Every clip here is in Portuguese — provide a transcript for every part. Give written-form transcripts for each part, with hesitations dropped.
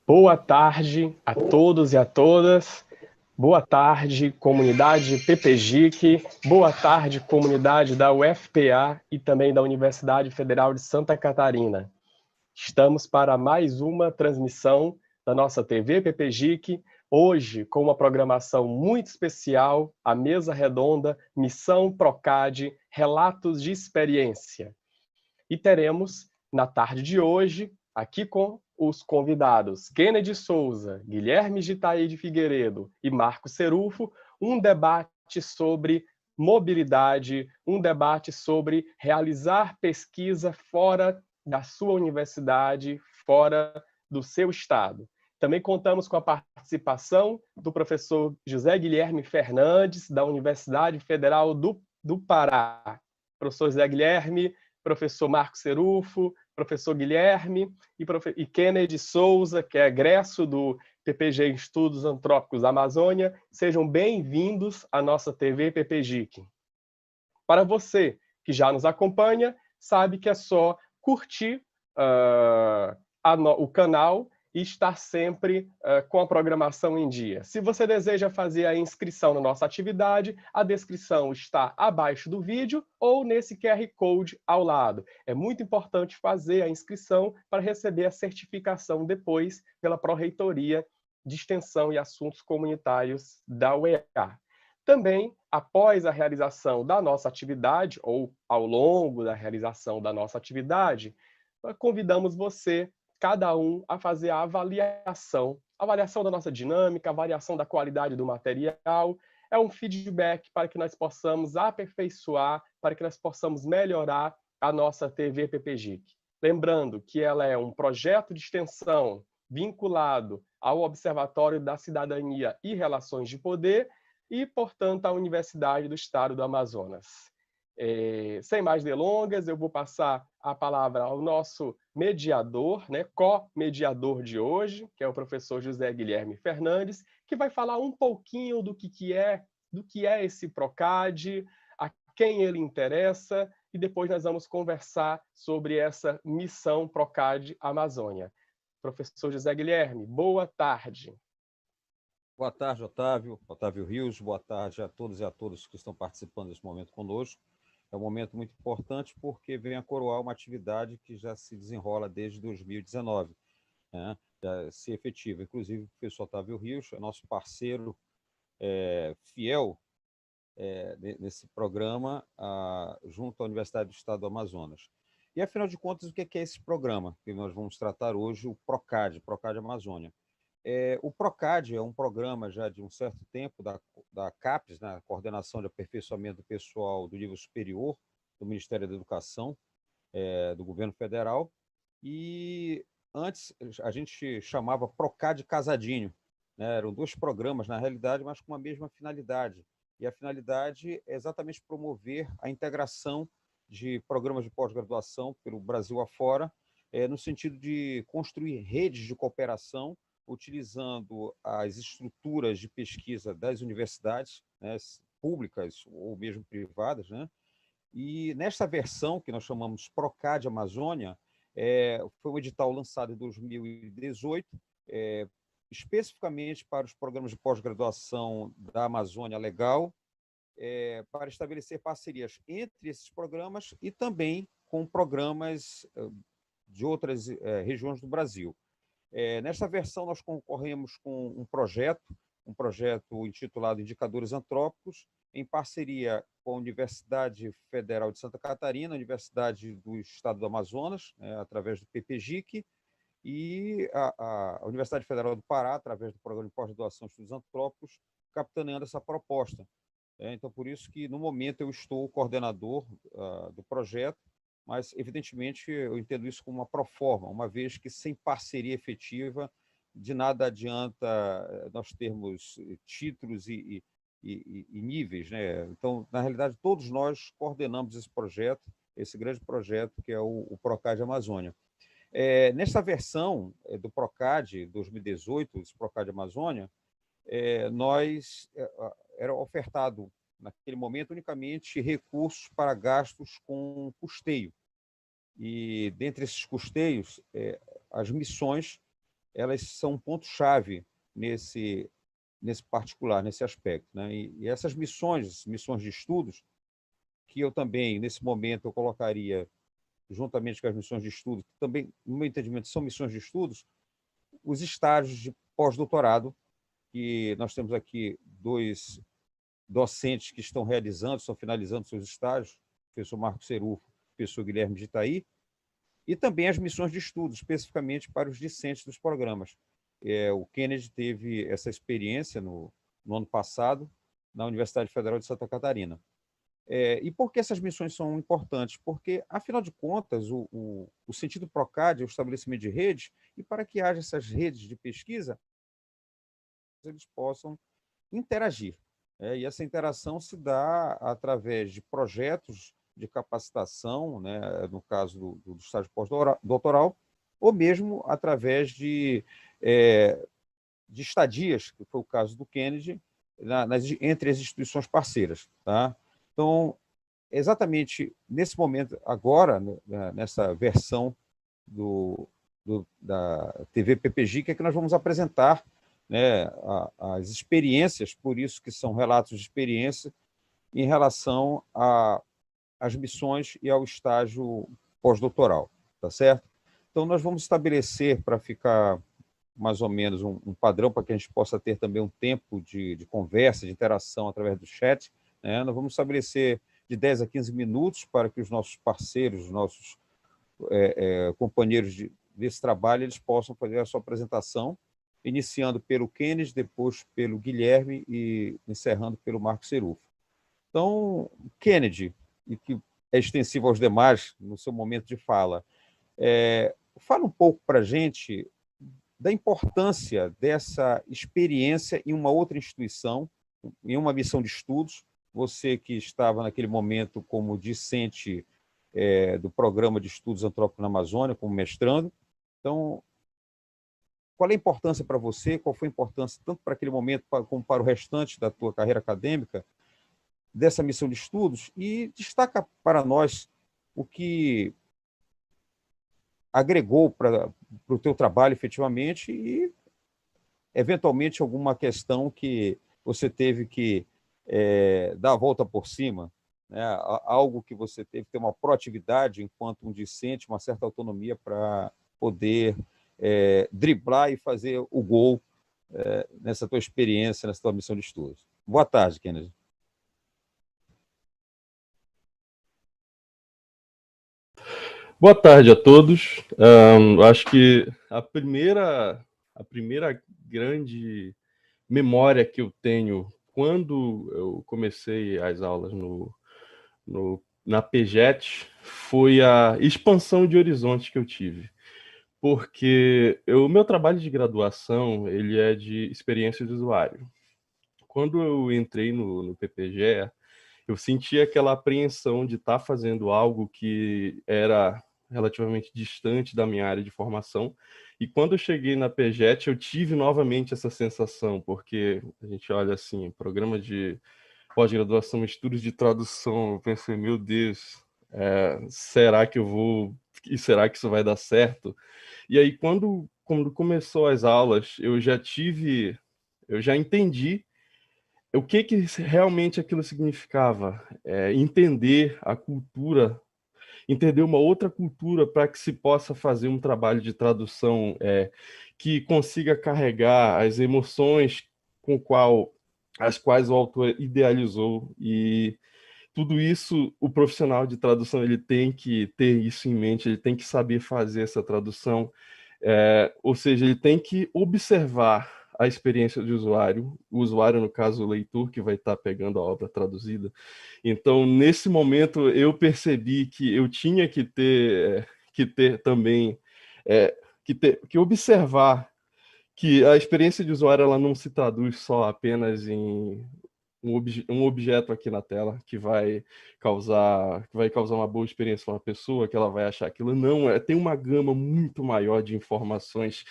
Boa tarde a todos e a todas. Boa tarde, comunidade PPGIC. Boa tarde, comunidade da UFPA e também da Universidade Federal de Santa Catarina. Estamos para mais uma transmissão da nossa TV PPGIC, hoje com uma programação muito especial, a mesa redonda Missão Procad, Relatos de Experiência. E teremos, na tarde de hoje, aqui com os convidados Kennedy Souza, Guilherme Gitaí de Figueiredo e Marco Cerufo, um debate sobre mobilidade, um debate sobre realizar pesquisa fora da sua universidade, fora do seu estado. Também contamos com a participação do professor José Guilherme Fernandes, da Universidade Federal do Pará. Professor José Guilherme, professor Marco Cerufo, professor Guilherme e Kennedy Souza, que é egresso do PPG Estudos Antrópicos Amazônia. Sejam bem-vindos à nossa TV PPGIC. Para você que já nos acompanha, sabe que é só curtir o canal e estar sempre com a programação em dia. Se você deseja fazer a inscrição na nossa atividade, a descrição está abaixo do vídeo ou nesse QR Code ao lado. É muito importante fazer a inscrição para receber a certificação depois pela Pró-Reitoria de Extensão e Assuntos Comunitários da UEA. Também, após a realização da nossa atividade, ou ao longo da realização da nossa atividade, convidamos você, cada um, a fazer a avaliação da nossa dinâmica, a avaliação da qualidade do material. É um feedback para que nós possamos aperfeiçoar, para que nós possamos melhorar a nossa TV PPGIC. Lembrando que ela é um projeto de extensão vinculado ao Observatório da Cidadania e Relações de Poder e, portanto, à Universidade do Estado do Amazonas. Sem mais delongas, eu vou passar a palavra ao nosso mediador, co-mediador de hoje, que é o professor José Guilherme Fernandes, que vai falar um pouquinho do que é esse Procad, a quem ele interessa, e depois nós vamos conversar sobre essa missão Procad Amazônia. Professor José Guilherme, boa tarde. Boa tarde, Otávio Rios. Boa tarde a todos e a todas que estão participando desse momento conosco. É um momento muito importante porque vem a coroar uma atividade que já se desenrola desde 2019, né? Já se efetiva. Inclusive, o professor Otávio Rios é nosso parceiro fiel nesse programa junto à Universidade do Estado do Amazonas. E, afinal de contas, o que é esse programa que nós vamos tratar hoje, o Procad Amazônia? O Procad é um programa já de um certo tempo da CAPES, né, Coordenação de Aperfeiçoamento do Pessoal do Nível Superior, do Ministério da Educação, do Governo Federal, e antes a gente chamava Procad Casadinho, né? Eram dois programas, na realidade, mas com a mesma finalidade, e a finalidade é exatamente promover a integração de programas de pós-graduação pelo Brasil afora, no sentido de construir redes de cooperação utilizando as estruturas de pesquisa das universidades, né, públicas ou mesmo privadas, né? E nesta versão, que nós chamamos Procad Amazônia, foi um edital lançado em 2018, especificamente para os programas de pós-graduação da Amazônia Legal, para estabelecer parcerias entre esses programas e também com programas de outras regiões do Brasil. Nesta versão, nós concorremos com um projeto intitulado Indicadores Antrópicos, em parceria com a Universidade Federal de Santa Catarina, a Universidade do Estado do Amazonas, através do PPGIC, e a Universidade Federal do Pará, através do Programa de Pós-Graduação em Estudos Antrópicos, capitaneando essa proposta. Então, por isso que, no momento, eu estou o coordenador do projeto, mas, evidentemente, eu entendo isso como uma proforma, uma vez que, sem parceria efetiva, de nada adianta nós termos títulos e níveis, né? Então, na realidade, todos nós coordenamos esse projeto, esse grande projeto que é o Procad Amazônia. Nesta versão do Procad 2018, esse Procad Amazônia, era ofertado naquele momento unicamente recursos para gastos com custeio. E dentre esses custeios, as missões elas são um ponto-chave nesse particular, nesse aspecto, né? E essas missões de estudos, que eu também, nesse momento, eu colocaria juntamente com as missões de estudo, que também, no meu entendimento, são missões de estudos, os estágios de pós-doutorado, que nós temos aqui 2 docentes que estão finalizando seus estágios, o professor Marco Cerufo, o professor Guilherme de Itaí, e também as missões de estudo, especificamente para os discentes dos programas. O Kennedy teve essa experiência no ano passado, na Universidade Federal de Santa Catarina. E por que essas missões são importantes? Porque, afinal de contas, o sentido PROCAD é o estabelecimento de redes, e para que haja essas redes de pesquisa, eles possam interagir. E essa interação se dá através de projetos de capacitação, né, no caso do estágio pós-doutoral, ou mesmo através de estadias, que foi o caso do Kennedy, entre as instituições parceiras. Tá? Então, exatamente nesse momento, agora, nessa versão da TV PPG, que é que nós vamos apresentar, né, as experiências, por isso que são relatos de experiência, em relação às missões e ao estágio pós-doutoral, tá certo? Então, nós vamos estabelecer, para ficar mais ou menos um padrão, para que a gente possa ter também um tempo de conversa, de interação através do chat, né? Nós vamos estabelecer de 10 a 15 minutos para que os nossos parceiros, os nossos companheiros desse trabalho, eles possam fazer a sua apresentação, iniciando pelo Kennedy, depois pelo Guilherme e encerrando pelo Marco Cerufo. Então, Kennedy, e que é extensivo aos demais no seu momento de fala, fala um pouco para a gente da importância dessa experiência em uma outra instituição, em uma missão de estudos, você que estava naquele momento como discente do Programa de Estudos Antrópicos na Amazônia, como mestrando. Então, qual é a importância para você, qual foi a importância, tanto para aquele momento como para o restante da tua carreira acadêmica, dessa missão de estudos, e destaca para nós o que agregou para o teu trabalho efetivamente e, eventualmente, alguma questão que você teve que dar a volta por cima, né? Algo que você teve que ter uma proatividade enquanto um discente, uma certa autonomia para poder driblar e fazer o gol nessa tua experiência, nessa tua missão de estudos. Boa tarde, Kennedy. Boa tarde a todos. Acho que a primeira grande memória que eu tenho quando eu comecei as aulas na PJET foi a expansão de horizontes que eu tive. Porque o meu trabalho de graduação ele é de experiência de usuário. Quando eu entrei no PPGE, eu senti aquela apreensão de estar fazendo algo que era relativamente distante da minha área de formação. E quando eu cheguei na PJET, eu tive novamente essa sensação, porque a gente olha assim, programa de pós-graduação em estudos de tradução, eu pensei, meu Deus, será que eu vou... E será que isso vai dar certo? E aí, quando começou as aulas, eu já entendi o que realmente aquilo significava, entender a cultura, entender uma outra cultura para que se possa fazer um trabalho de tradução que consiga carregar as emoções as quais o autor idealizou, e tudo isso o profissional de tradução ele tem que ter isso em mente, ele tem que saber fazer essa tradução, ou seja, ele tem que observar a experiência de usuário, o usuário, no caso, o leitor, que vai estar pegando a obra traduzida. Então, nesse momento, eu percebi que eu tinha que ter também, que observar que a experiência de usuário ela não se traduz só apenas em um objeto aqui na tela que vai causar uma boa experiência para uma pessoa, que ela vai achar aquilo. Não, tem uma gama muito maior de informações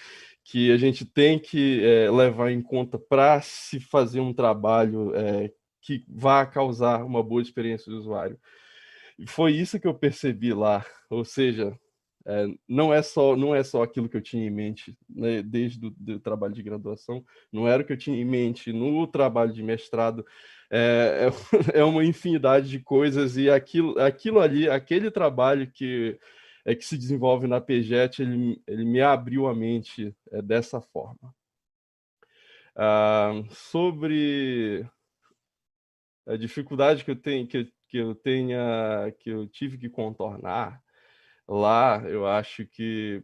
que a gente tem que levar em conta para se fazer um trabalho que vá causar uma boa experiência do usuário. E foi isso que eu percebi lá, ou seja, Não é só aquilo que eu tinha em mente, né, desde o trabalho de graduação, não era o que eu tinha em mente no trabalho de mestrado, é uma infinidade de coisas, e aquilo ali, aquele trabalho que se desenvolve na PJET, ele me abriu a mente dessa forma. Sobre a dificuldade que eu tive que contornar lá, eu acho que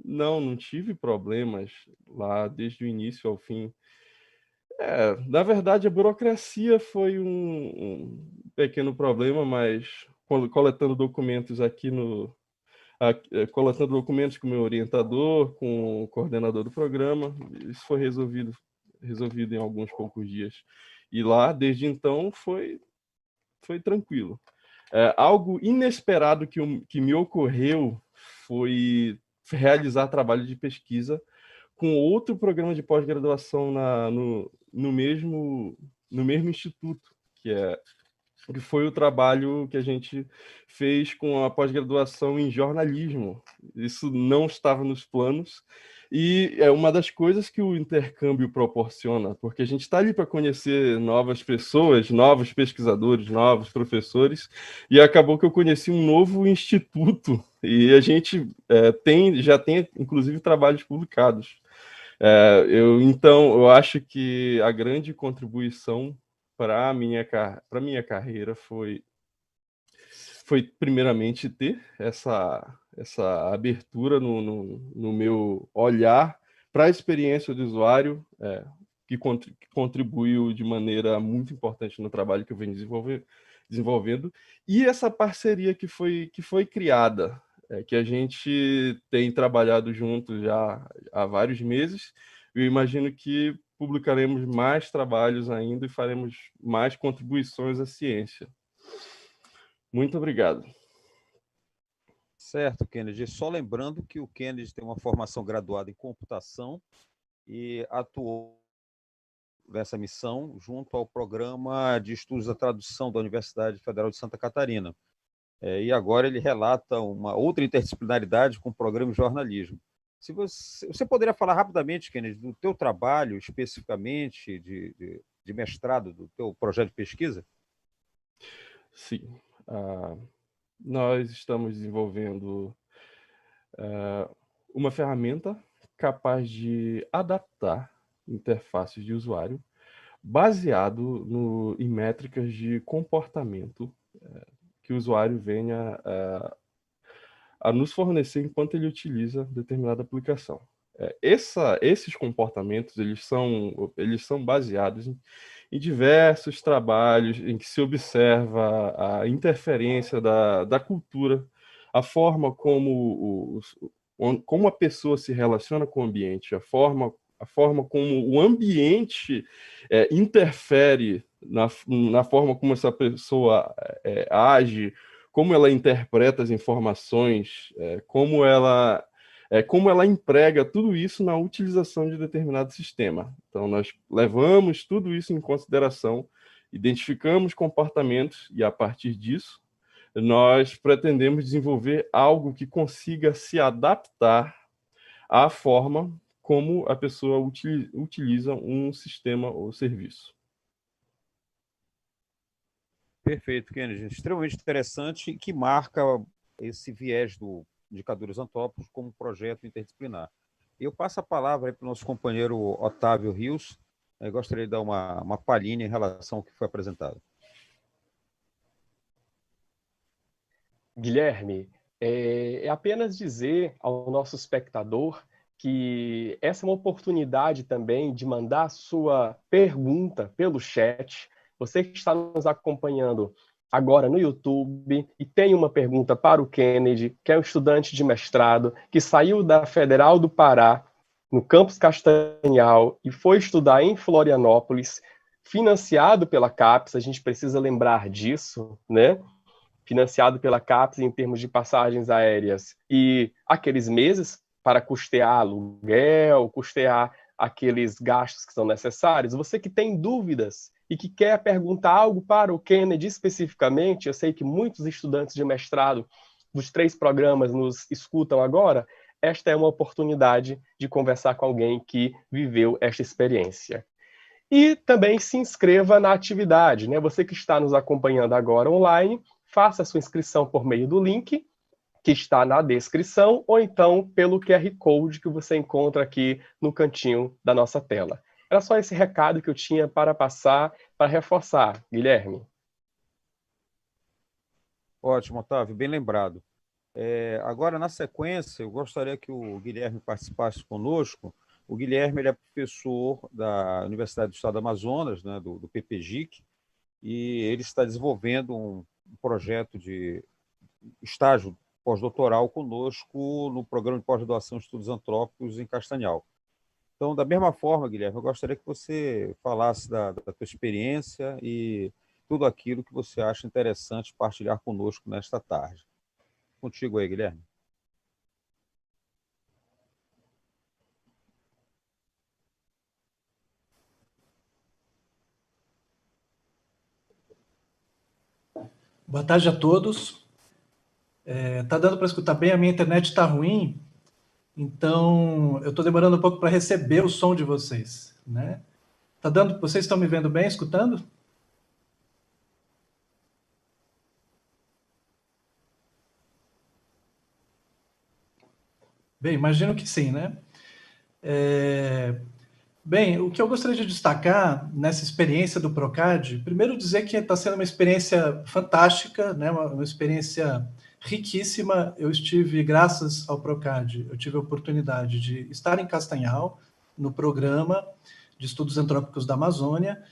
não tive problemas lá desde o início ao fim. Na verdade, a burocracia foi um pequeno problema, mas coletando documentos coletando documentos com o meu orientador, com o coordenador do programa, isso foi resolvido em alguns poucos dias. E lá, desde então, foi tranquilo. Algo inesperado que me ocorreu foi realizar trabalho de pesquisa com outro programa de pós-graduação no mesmo instituto, que foi o trabalho que a gente fez com a pós-graduação em jornalismo. Isso não estava nos planos, e é uma das coisas que o intercâmbio proporciona, porque a gente está ali para conhecer novas pessoas, novos pesquisadores, novos professores, e acabou que eu conheci um novo instituto, e a gente já tem, inclusive, trabalhos publicados. Então, eu acho que a grande contribuição para a minha carreira foi primeiramente ter essa abertura no meu olhar para a experiência do usuário, que contribuiu de maneira muito importante no trabalho que eu venho desenvolvendo, e essa parceria que foi criada, que a gente tem trabalhado juntos já há vários meses. Eu imagino que publicaremos mais trabalhos ainda e faremos mais contribuições à ciência. Muito obrigado. Certo, Kennedy. Só lembrando que o Kennedy tem uma formação graduada em computação e atuou nessa missão junto ao Programa de Estudos da Tradução da Universidade Federal de Santa Catarina. E agora ele relata uma outra interdisciplinaridade com o programa de jornalismo. Se você poderia falar rapidamente, Kennedy, do teu trabalho, especificamente de mestrado, do teu projeto de pesquisa? Sim. Nós estamos desenvolvendo uma ferramenta capaz de adaptar interfaces de usuário baseado em métricas de comportamento que o usuário venha a nos fornecer enquanto ele utiliza determinada aplicação. Esses comportamentos eles são baseados em diversos trabalhos em que se observa a interferência da cultura, a forma como a pessoa se relaciona com o ambiente, a forma como o ambiente interfere na forma como essa pessoa age, como ela interpreta as informações, como ela emprega tudo isso na utilização de determinado sistema. Então, nós levamos tudo isso em consideração, identificamos comportamentos e, a partir disso, nós pretendemos desenvolver algo que consiga se adaptar à forma como a pessoa utiliza um sistema ou serviço. Perfeito, Kennedy. Extremamente interessante e que marca esse viés do Indicadores Antrópicos como projeto interdisciplinar. Eu passo a palavra para o nosso companheiro Otávio Rios. Eu gostaria de dar uma palhinha em relação ao que foi apresentado. Guilherme, é apenas dizer ao nosso espectador que essa é uma oportunidade também de mandar sua pergunta pelo chat. Você que está nos acompanhando agora no YouTube e tem uma pergunta para o Kennedy, que é um estudante de mestrado, que saiu da Federal do Pará, no campus Castanhal, e foi estudar em Florianópolis, financiado pela CAPES, a gente precisa lembrar disso, né? Financiado pela CAPES em termos de passagens aéreas e aqueles meses para custear aluguel, custear aqueles gastos que são necessários. Você que tem dúvidas e que quer perguntar algo para o Kennedy especificamente, eu sei que muitos estudantes de mestrado dos 3 programas nos escutam agora, esta é uma oportunidade de conversar com alguém que viveu esta experiência. E também se inscreva na atividade, né? Você que está nos acompanhando agora online, faça a sua inscrição por meio do link que está na descrição, ou então pelo QR Code que você encontra aqui no cantinho da nossa tela. Era só esse recado que eu tinha para passar, para reforçar. Guilherme. Ótimo, Otávio, bem lembrado. Agora, na sequência, eu gostaria que o Guilherme participasse conosco. O Guilherme ele é professor da Universidade do Estado do Amazonas, né, do PPGIC, e ele está desenvolvendo um projeto de estágio pós-doutoral conosco no programa de pós-graduação em Estudos Antrópicos em Castanhal. Então, da mesma forma, Guilherme, eu gostaria que você falasse da tua experiência e tudo aquilo que você acha interessante partilhar conosco nesta tarde. Contigo aí, Guilherme. Boa tarde a todos. Tá dando para escutar bem? A minha internet está ruim, então eu estou demorando um pouco para receber o som de vocês, né? Tá dando? Vocês estão me vendo bem, escutando? Bem, imagino que sim, né? Bem, o que eu gostaria de destacar nessa experiência do Procad, primeiro dizer que está sendo uma experiência fantástica, né? Uma experiência riquíssima. Eu estive, graças ao Procad, eu tive a oportunidade de estar em Castanhal, no programa de estudos antrópicos da Amazônia,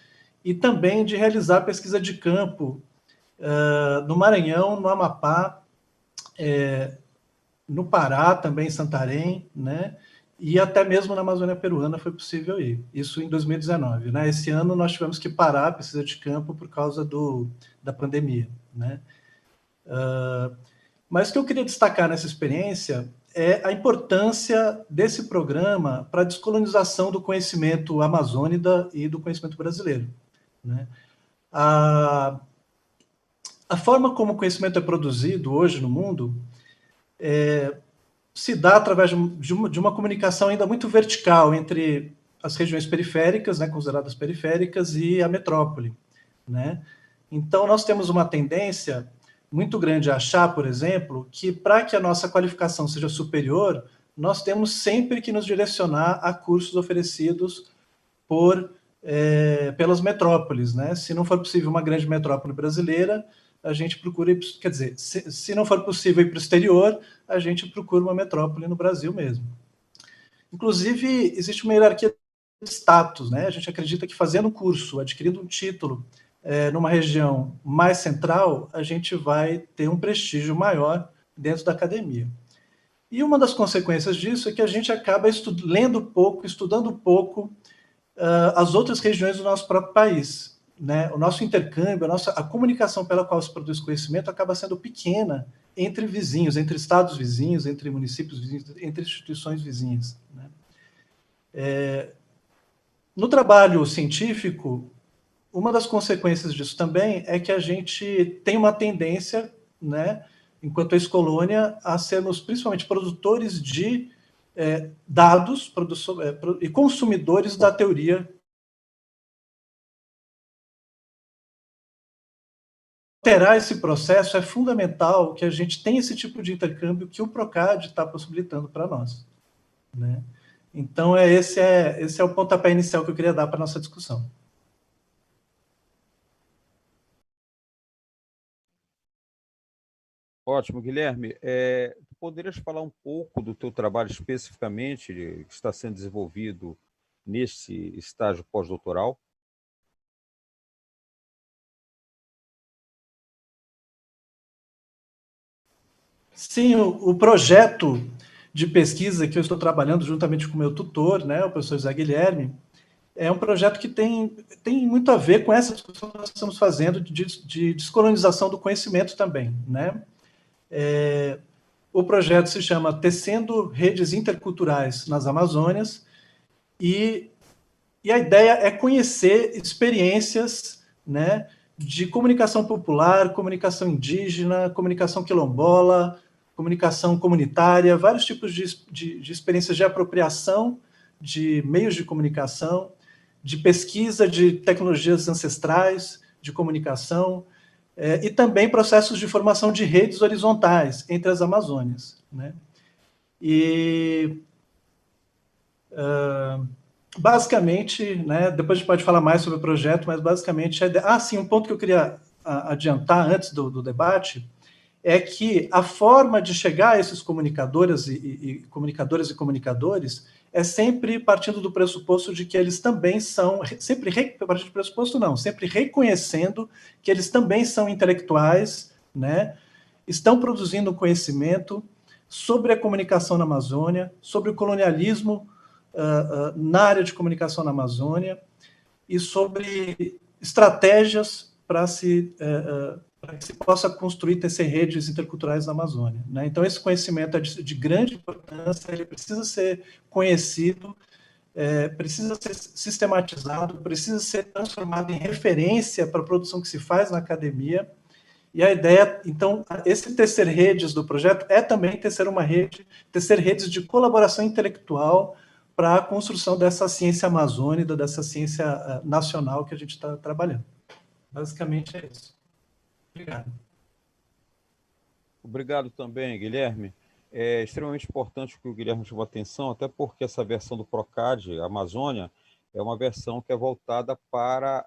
e também de realizar pesquisa de campo no Maranhão, no Amapá, no Pará, também em Santarém, né? E até mesmo na Amazônia Peruana foi possível ir. Isso em 2019, né? Esse ano nós tivemos que parar a pesquisa de campo por causa da pandemia, né? Mas o que eu queria destacar nessa experiência é a importância desse programa para a descolonização do conhecimento amazônida e do conhecimento brasileiro, né? A forma como o conhecimento é produzido hoje no mundo se dá através de uma comunicação ainda muito vertical entre as regiões periféricas, né, consideradas periféricas, e a metrópole, né? Então, nós temos uma tendência muito grande a achar, por exemplo, que para que a nossa qualificação seja superior, nós temos sempre que nos direcionar a cursos oferecidos pelas metrópoles, né? Se não for possível uma grande metrópole brasileira, a gente procura, quer dizer, se não for possível ir para o exterior, a gente procura uma metrópole no Brasil mesmo. Inclusive, existe uma hierarquia de status, né? A gente acredita que fazendo um curso, adquirindo um título numa região mais central, a gente vai ter um prestígio maior dentro da academia. E uma das consequências disso é que a gente acaba lendo pouco, estudando pouco as outras regiões do nosso próprio país, né? O nosso intercâmbio, a comunicação pela qual se produz conhecimento acaba sendo pequena entre vizinhos, entre estados vizinhos, entre municípios vizinhos, entre instituições vizinhas, né? No trabalho científico, uma das consequências disso também é que a gente tem uma tendência, né, enquanto ex-colônia, a sermos principalmente produtores de dados e consumidores da teoria. Alterar esse processo é fundamental que a gente tenha esse tipo de intercâmbio que o Procad está possibilitando para nós, né? Então, esse é o pontapé inicial que eu queria dar para a nossa discussão. Ótimo, Guilherme. Tu poderias falar um pouco do teu trabalho especificamente que está sendo desenvolvido nesse estágio pós-doutoral? Sim, o projeto de pesquisa que eu estou trabalhando juntamente com o meu tutor, né, o professor Zé Guilherme, é um projeto que tem muito a ver com essa discussão que nós estamos fazendo de descolonização do conhecimento também, né? O projeto se chama Tecendo Redes Interculturais nas Amazônias e a ideia é conhecer experiências, né, de comunicação popular, comunicação indígena, comunicação quilombola, comunicação comunitária, vários tipos de experiências de apropriação de meios de comunicação, de pesquisa de tecnologias ancestrais de comunicação, e também processos de formação de redes horizontais entre as Amazônias, né? E, basicamente, né, depois a gente pode falar mais sobre o projeto, mas basicamente... sim, um ponto que eu queria adiantar antes do debate é que a forma de chegar a esses comunicadores e comunicadores é sempre partindo do pressuposto de que eles também são, sempre partindo do pressuposto não, sempre reconhecendo que eles também são intelectuais, né? Estão produzindo conhecimento sobre a comunicação na Amazônia, sobre o colonialismo na área de comunicação na Amazônia e sobre estratégias para que se possa construir, tecer redes interculturais na Amazônia, né? Então, esse conhecimento é de grande importância, ele precisa ser conhecido, precisa ser sistematizado, precisa ser transformado em referência para a produção que se faz na academia. E a ideia, então, esse tecer redes do projeto é também tecer redes de colaboração intelectual para a construção dessa ciência amazônica, dessa ciência nacional que a gente está trabalhando. Basicamente é isso. Obrigado. Obrigado também, Guilherme. É extremamente importante que o Guilherme chamou a atenção, até porque essa versão do PROCAD, Amazônia, é uma versão que é voltada para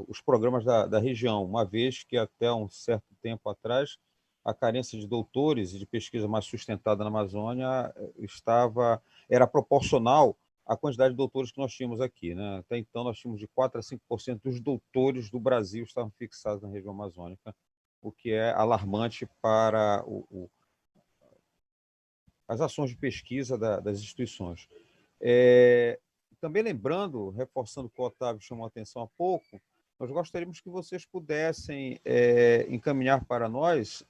os programas da região, uma vez que até um certo tempo atrás a carência de doutores e de pesquisa mais sustentada na Amazônia era proporcional à quantidade de doutores que nós tínhamos aqui, né? Até então, nós tínhamos de 4% a 5% dos doutores do Brasil estavam fixados na região amazônica, o que é alarmante para as ações de pesquisa das instituições. Também lembrando, reforçando o que o Otávio chamou a atenção há pouco, nós gostaríamos que vocês pudessem encaminhar para nós,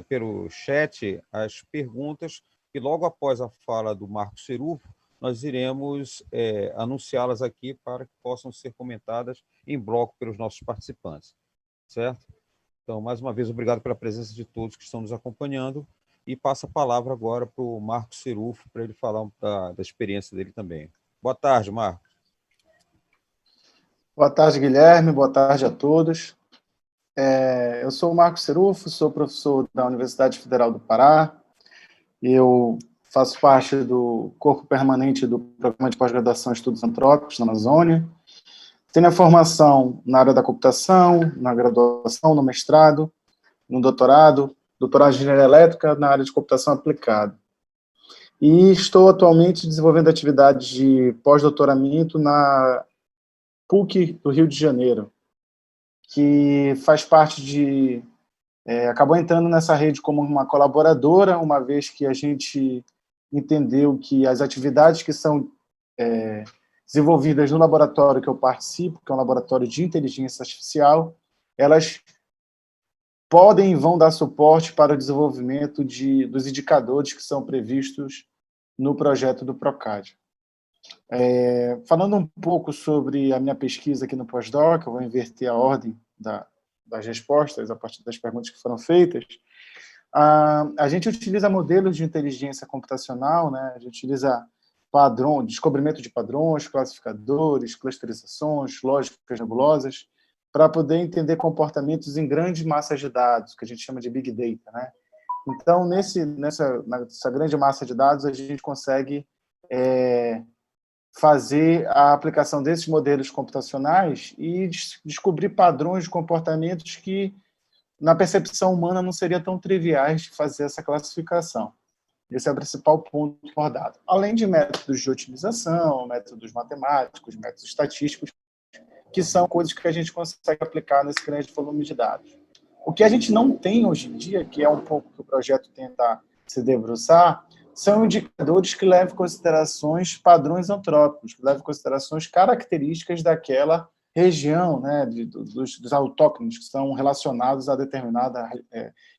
pelo chat, as perguntas, que logo após a fala do Marco Serufo, nós iremos anunciá-las aqui para que possam ser comentadas em bloco pelos nossos participantes, certo? Então, mais uma vez, obrigado pela presença de todos que estão nos acompanhando, e passo a palavra agora para o Marco Serufo, para ele falar da experiência dele também. Boa tarde, Marco. Boa tarde, Guilherme. Boa tarde a todos. Eu sou o Marco Serufo, sou professor da Universidade Federal do Pará. Eu faço parte do corpo permanente do Programa de Pós-Graduação em Estudos Antrópicos na Amazônia. Tenho a formação na área da computação, na graduação, no mestrado, no doutorado em engenharia elétrica na área de computação aplicada. E estou atualmente desenvolvendo atividades de pós-doutoramento na PUC do Rio de Janeiro, que faz parte acabou entrando nessa rede como uma colaboradora, uma vez que a gente entendeu que as atividades que são desenvolvidas no laboratório que eu participo, que é um laboratório de inteligência artificial, elas podem e vão dar suporte para o desenvolvimento dos indicadores que são previstos no projeto do PROCAD. Falando um pouco sobre a minha pesquisa aqui no pós-doc, eu vou inverter a ordem das respostas a partir das perguntas que foram feitas. A gente utiliza modelos de inteligência computacional, né? A gente utiliza descobrimento de padrões, classificadores, clusterizações, lógicas nebulosas, para poder entender comportamentos em grandes massas de dados, que a gente chama de Big Data, né? Então, nessa grande massa de dados, a gente consegue fazer a aplicação desses modelos computacionais e descobrir padrões de comportamentos que, na percepção humana, não seriam tão triviais de fazer essa classificação. Esse é o principal ponto abordado. Além de métodos de otimização, métodos matemáticos, métodos estatísticos, que são coisas que a gente consegue aplicar nesse grande volume de dados. O que a gente não tem hoje em dia, que é um pouco que o projeto tenta se debruçar, são indicadores que levam em considerações padrões antrópicos, que levam em considerações características daquela região, né, dos autóctones, que são relacionados a determinada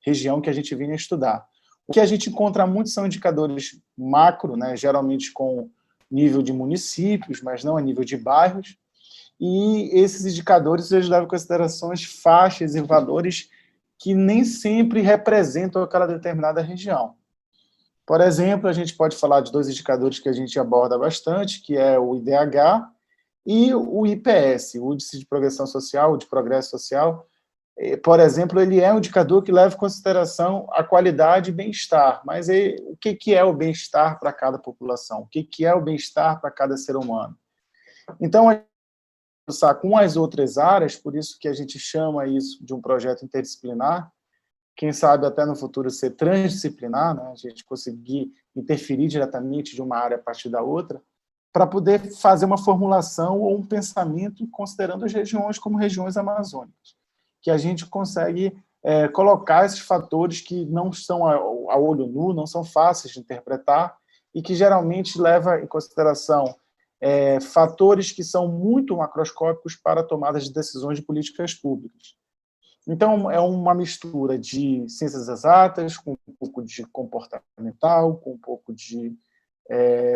região que a gente vinha estudar. O que a gente encontra muito são indicadores macro, né, geralmente com nível de municípios, mas não a nível de bairros, e esses indicadores eles levam em considerações faixas e valores que nem sempre representam aquela determinada região. Por exemplo, a gente pode falar de 2 indicadores que a gente aborda bastante, que é o IDH e o IPS, o Índice de Progressão Social, de Progresso Social. Por exemplo, ele é um indicador que leva em consideração a qualidade e bem-estar, mas o que é o bem-estar para cada população? O que é o bem-estar para cada ser humano? Então, com as outras áreas, por isso que a gente chama isso de um projeto interdisciplinar, quem sabe até no futuro ser transdisciplinar, né? A gente conseguir interferir diretamente de uma área a partir da outra, para poder fazer uma formulação ou um pensamento considerando as regiões como regiões amazônicas, que a gente consegue colocar esses fatores que não são a olho nu, não são fáceis de interpretar, e que geralmente leva em consideração fatores que são muito macroscópicos para a tomada de decisões de políticas públicas. Então, é uma mistura de ciências exatas, com um pouco de comportamental, com um pouco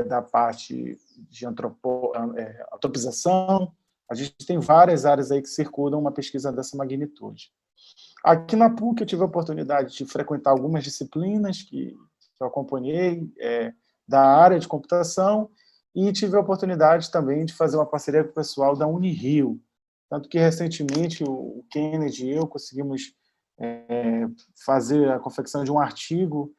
da parte de antropização. A gente tem várias áreas aí que circulam uma pesquisa dessa magnitude. Aqui na PUC eu tive a oportunidade de frequentar algumas disciplinas que eu acompanhei da área de computação, e tive a oportunidade também de fazer uma parceria com o pessoal da Unirio. Tanto que, recentemente, o Kennedy e eu conseguimos fazer a confecção de um artigo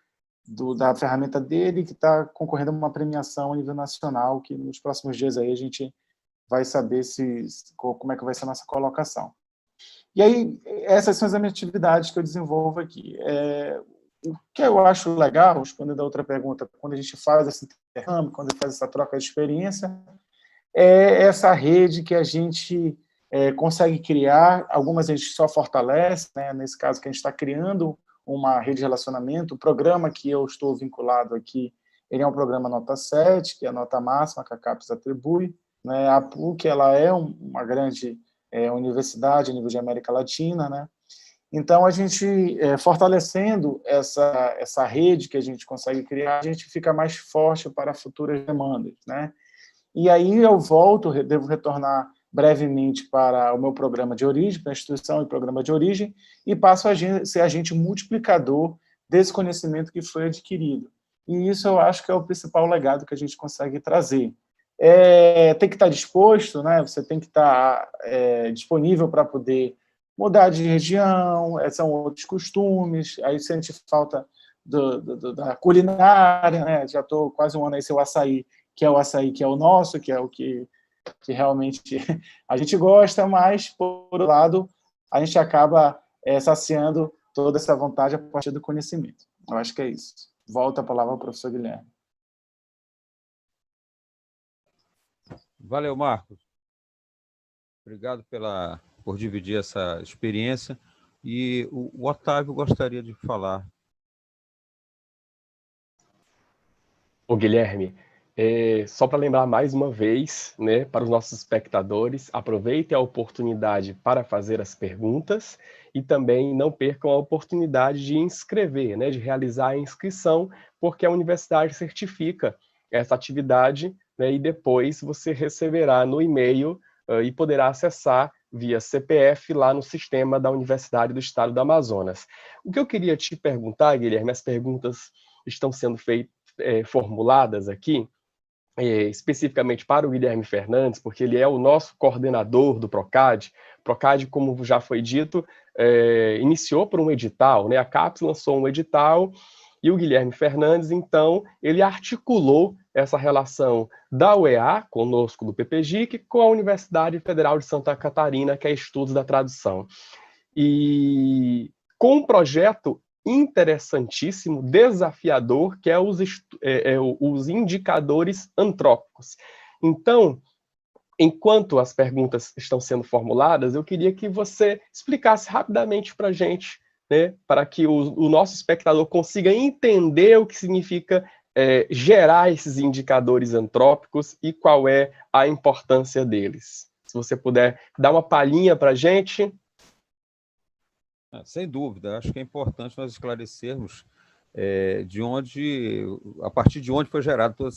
da ferramenta dele, que está concorrendo a uma premiação a nível nacional, que nos próximos dias aí a gente vai saber como é que vai ser a nossa colocação. E aí, essas são as minhas atividades que eu desenvolvo aqui. O que eu acho legal, respondendo a outra pergunta, quando a gente faz esse intercâmbio, quando a gente faz essa troca de experiência, é essa rede que a gente consegue criar. Algumas a gente só fortalece, né? Nesse caso que a gente está criando uma rede de relacionamento. O programa que eu estou vinculado aqui, ele é um programa nota 7, que é a nota máxima que a CAPES atribui, né? A PUC ela é uma grande universidade a nível de América Latina, né? Então, a gente, fortalecendo essa rede que a gente consegue criar, a gente fica mais forte para futuras demandas, né? E aí eu devo retornar brevemente para o meu programa de origem, para a instituição e programa de origem, e passo a ser agente multiplicador desse conhecimento que foi adquirido. E isso eu acho que é o principal legado que a gente consegue trazer. Tem que estar disposto, né? Você tem que estar disponível para poder mudar de região, são outros costumes, aí sente falta da culinária, né? Já estou quase um ano aí sem o açaí que é o nosso, que é o que realmente a gente gosta, mas, por outro lado, a gente acaba saciando toda essa vontade a partir do conhecimento. Eu acho que é isso. Volta a palavra ao professor Guilherme. Valeu, Marcos. Obrigado por dividir essa experiência. E o Otávio gostaria de falar. Ô, Guilherme, só para lembrar mais uma vez, né, para os nossos espectadores, aproveitem a oportunidade para fazer as perguntas e também não percam a oportunidade de inscrever, né, de realizar a inscrição, porque a universidade certifica essa atividade, né, e depois você receberá no e-mail e poderá acessar via CPF lá no sistema da Universidade do Estado do Amazonas. O que eu queria te perguntar, Guilherme, as perguntas estão sendo formuladas aqui, especificamente para o Guilherme Fernandes, porque ele é o nosso coordenador do PROCAD. PROCAD, como já foi dito, iniciou por um edital, né? A CAPES lançou um edital e o Guilherme Fernandes, então, ele articulou essa relação da UEA, conosco do PPGIC, com a Universidade Federal de Santa Catarina, que é Estudos da Tradução. E com um projeto interessantíssimo, desafiador, que é os indicadores antrópicos. Então, enquanto as perguntas estão sendo formuladas, eu queria que você explicasse rapidamente para a gente, né, para que o nosso espectador consiga entender o que significa gerar esses indicadores antrópicos e qual é a importância deles. Se você puder dar uma palhinha para a gente. Sem dúvida, acho que é importante nós esclarecermos a partir de onde foi gerada toda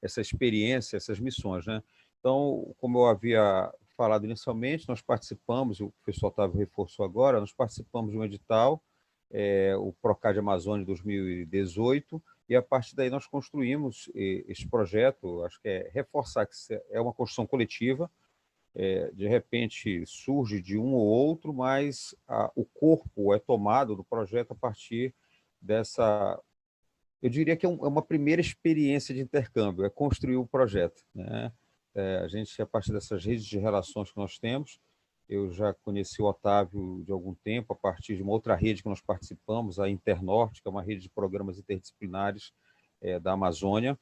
essa experiência, essas missões, né? Então, como eu havia falado inicialmente, nós participamos, o professor Otávio reforçou agora, nós participamos de um edital, o Procad Amazônia 2018, e a partir daí nós construímos esse projeto. Acho que é reforçar que é uma construção coletiva, de repente surge de um ou outro, mas o corpo é tomado do projeto a partir dessa, eu diria que é uma primeira experiência de intercâmbio, é construir o projeto, né? A gente, a partir dessas redes de relações que nós temos, eu já conheci o Otávio de algum tempo, a partir de uma outra rede que nós participamos, a Internorte, que é uma rede de programas interdisciplinares da Amazônia,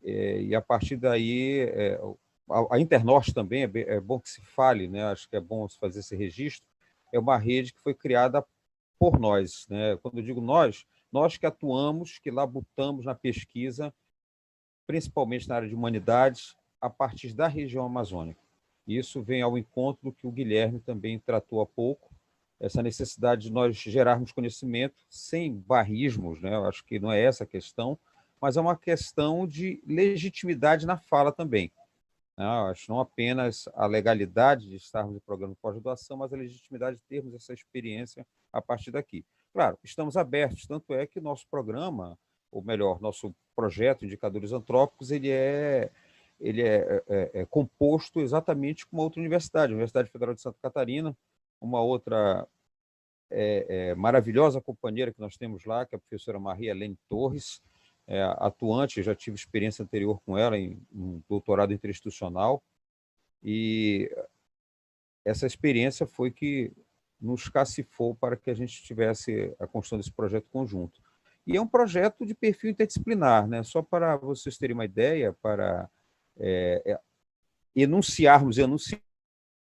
e a partir daí, a Internorte também, é bom que se fale, né? Acho que é bom se fazer esse registro, é uma rede que foi criada por nós, né? Quando eu digo nós que atuamos, que labutamos na pesquisa, principalmente na área de humanidades, a partir da região amazônica. Isso vem ao encontro do que o Guilherme também tratou há pouco, essa necessidade de nós gerarmos conhecimento sem barrismos, né? Eu acho que não é essa a questão, mas é uma questão de legitimidade na fala também. Não, acho não apenas a legalidade de estarmos em programa de pós-graduação, mas a legitimidade de termos essa experiência a partir daqui. Claro, estamos abertos, tanto é que nosso programa, ou melhor, nosso projeto Indicadores Antrópicos, ele é composto exatamente com uma outra universidade, a Universidade Federal de Santa Catarina, uma outra maravilhosa companheira que nós temos lá, que é a professora Maria Helene Torres, atuante, já tive experiência anterior com ela em um doutorado interinstitucional, e essa experiência foi que nos cacifou para que a gente tivesse a construção desse projeto conjunto. E é um projeto de perfil interdisciplinar, né? Só para vocês terem uma ideia, para enunciarmos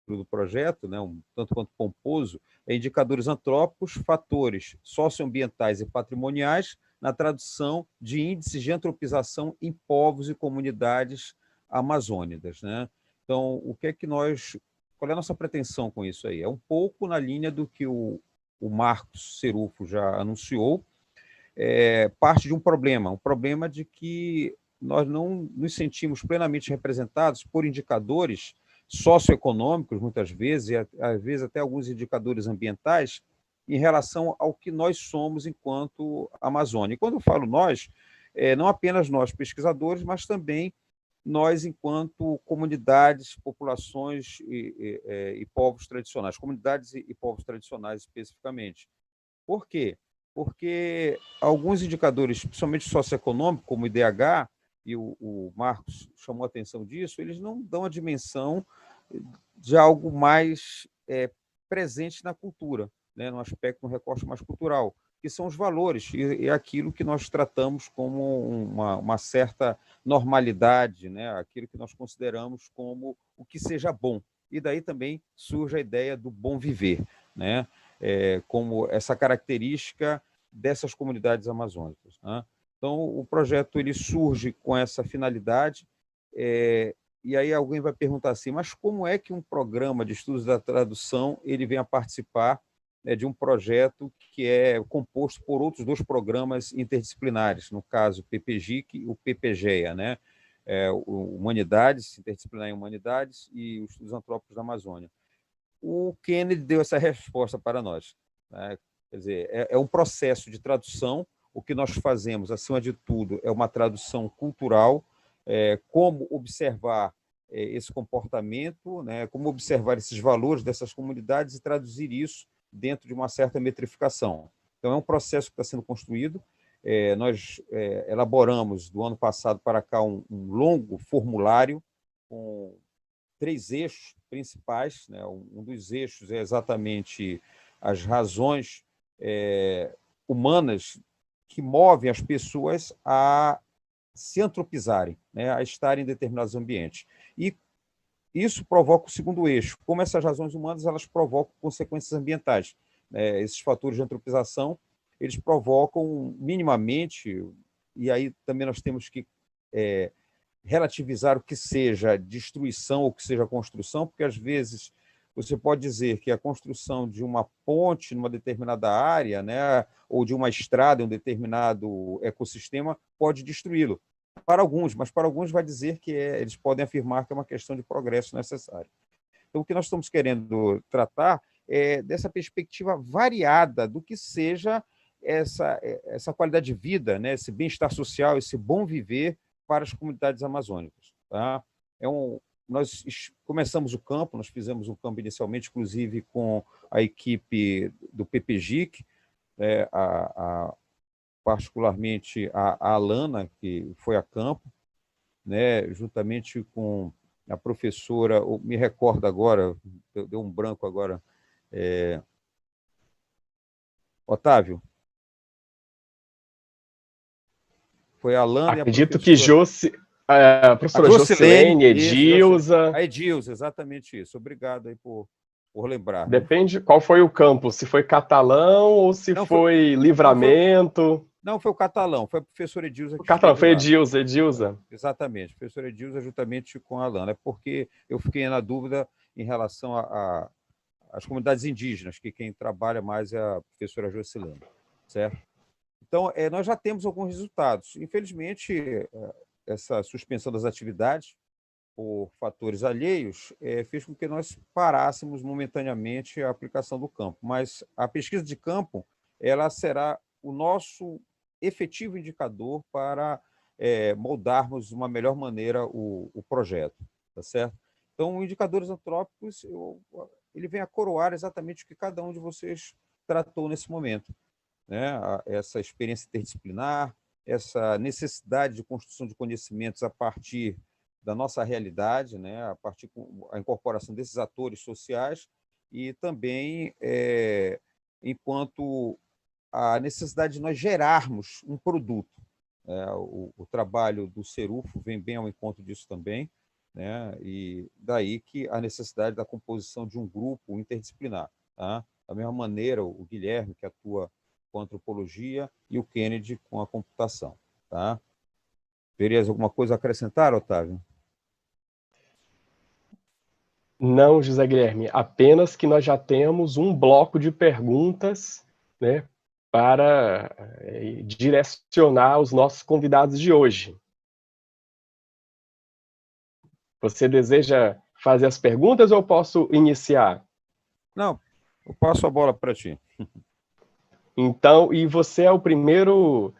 do projeto, né, tanto quanto pomposo, indicadores antrópicos, fatores socioambientais e patrimoniais, na tradução de índices de antropização em povos e comunidades amazônicas, né? Então, qual é a nossa pretensão com isso aí? É um pouco na linha do que o Marcos Serufo já anunciou, parte de um problema de que nós não nos sentimos plenamente representados por indicadores socioeconômicos, muitas vezes, e às vezes até alguns indicadores ambientais, em relação ao que nós somos enquanto Amazônia. E quando eu falo nós, não apenas nós pesquisadores, mas também nós enquanto comunidades, populações e povos tradicionais, comunidades e povos tradicionais especificamente. Por quê? Porque alguns indicadores, principalmente socioeconômicos, como o IDH, e o Marcos chamou a atenção disso, eles não dão a dimensão de algo mais presente na cultura, né, no aspecto, no recorte mais cultural, que são os valores, e aquilo que nós tratamos como uma certa normalidade, né, aquilo que nós consideramos como o que seja bom. E daí também surge a ideia do bom viver, né, como essa característica dessas comunidades amazônicas, né? Então, o projeto ele surge com essa finalidade, e aí alguém vai perguntar assim, mas como é que um programa de estudos da tradução ele vem a participar de um projeto que é composto por outros dois programas interdisciplinares, no caso o PPGIC e o PPGEA, né? Humanidades, interdisciplinar em Humanidades e os estudos antrópicos da Amazônia. O Kennedy deu essa resposta para nós, né? Quer dizer, é um processo de tradução. O que nós fazemos, acima de tudo, é uma tradução cultural, como observar esse comportamento, né, como observar esses valores dessas comunidades e traduzir isso dentro de uma certa metrificação. Então, é um processo que está sendo construído. Nós elaboramos, do ano passado para cá, um longo formulário com 3 eixos principais, né? Um dos eixos é exatamente as razões humanas que movem as pessoas a se antropizarem, né, a estarem em determinados ambientes. E isso provoca o segundo eixo, como essas razões humanas elas provocam consequências ambientais. Esses fatores de antropização, eles provocam minimamente, e aí também nós temos que relativizar o que seja destruição ou o que seja construção, porque às vezes você pode dizer que a construção de uma ponte numa determinada área, né, ou de uma estrada em um determinado ecossistema pode destruí-lo. Para alguns, mas para alguns vai dizer que eles podem afirmar que é uma questão de progresso necessário. Então, o que nós estamos querendo tratar é dessa perspectiva variada do que seja essa qualidade de vida, né? Esse bem-estar social, esse bom viver para as comunidades amazônicas. Tá? Nós começamos o campo, nós fizemos o campo inicialmente, inclusive com a equipe do PPGIC, particularmente a Alana, que foi a campo, né, juntamente com a professora, me recordo agora, deu um branco agora, Otávio. Foi a Alana Acredito e a professora... que a professora Jocilene, Edilza... A Edilza, exatamente isso. Obrigado aí por lembrar. Depende qual foi o campo, se foi Catalão ou se foi Livramento. Não, foi o Catalão, foi a professora Edilza que o Catalão, foi lá. Edilza. Exatamente, a professora Edilza juntamente com a Alana, porque eu fiquei na dúvida em relação às comunidades indígenas, que quem trabalha mais é a professora Jocilene, certo? Então, nós já temos alguns resultados. Infelizmente, essa suspensão das atividades por fatores alheios fez com que nós parássemos momentaneamente a aplicação do campo. Mas a pesquisa de campo ela será o nosso efetivo indicador para moldarmos de uma melhor maneira o projeto, tá certo? Então, indicadores antrópicos, ele vem a coroar exatamente o que cada um de vocês tratou nesse momento, né? Essa experiência interdisciplinar, essa necessidade de construção de conhecimentos a partir da nossa realidade, né? A partir da incorporação desses atores sociais e também enquanto a necessidade de nós gerarmos um produto. O trabalho do Cerufo vem bem ao encontro disso também, né? E daí que a necessidade da composição de um grupo interdisciplinar. Tá? Da mesma maneira, o Guilherme, que atua com a antropologia, e o Kennedy com a computação. Tá? Terias alguma coisa a acrescentar, Otávio? Não, José Guilherme, apenas que nós já temos um bloco de perguntas, né, para direcionar os nossos convidados de hoje. Você deseja fazer as perguntas ou eu posso iniciar? Não, eu passo a bola para ti. Então, e você é o primeiro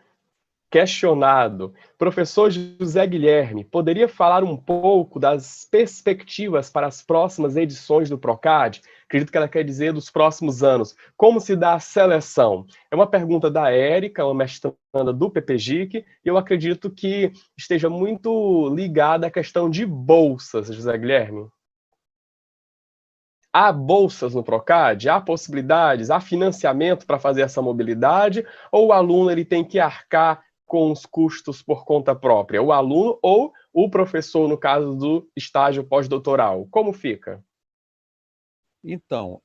questionado. Professor José Guilherme, poderia falar um pouco das perspectivas para as próximas edições do Procad? Acredito que ela quer dizer dos próximos anos. Como se dá a seleção? É uma pergunta da Érica, uma mestranda do PPGIC, e eu acredito que esteja muito ligada à questão de bolsas, José Guilherme. Há bolsas no Procad? Há possibilidades? Há financiamento para fazer essa mobilidade? Ou o aluno ele tem que arcar com os custos por conta própria? O aluno ou o professor, no caso do estágio pós-doutoral? Como fica? Então,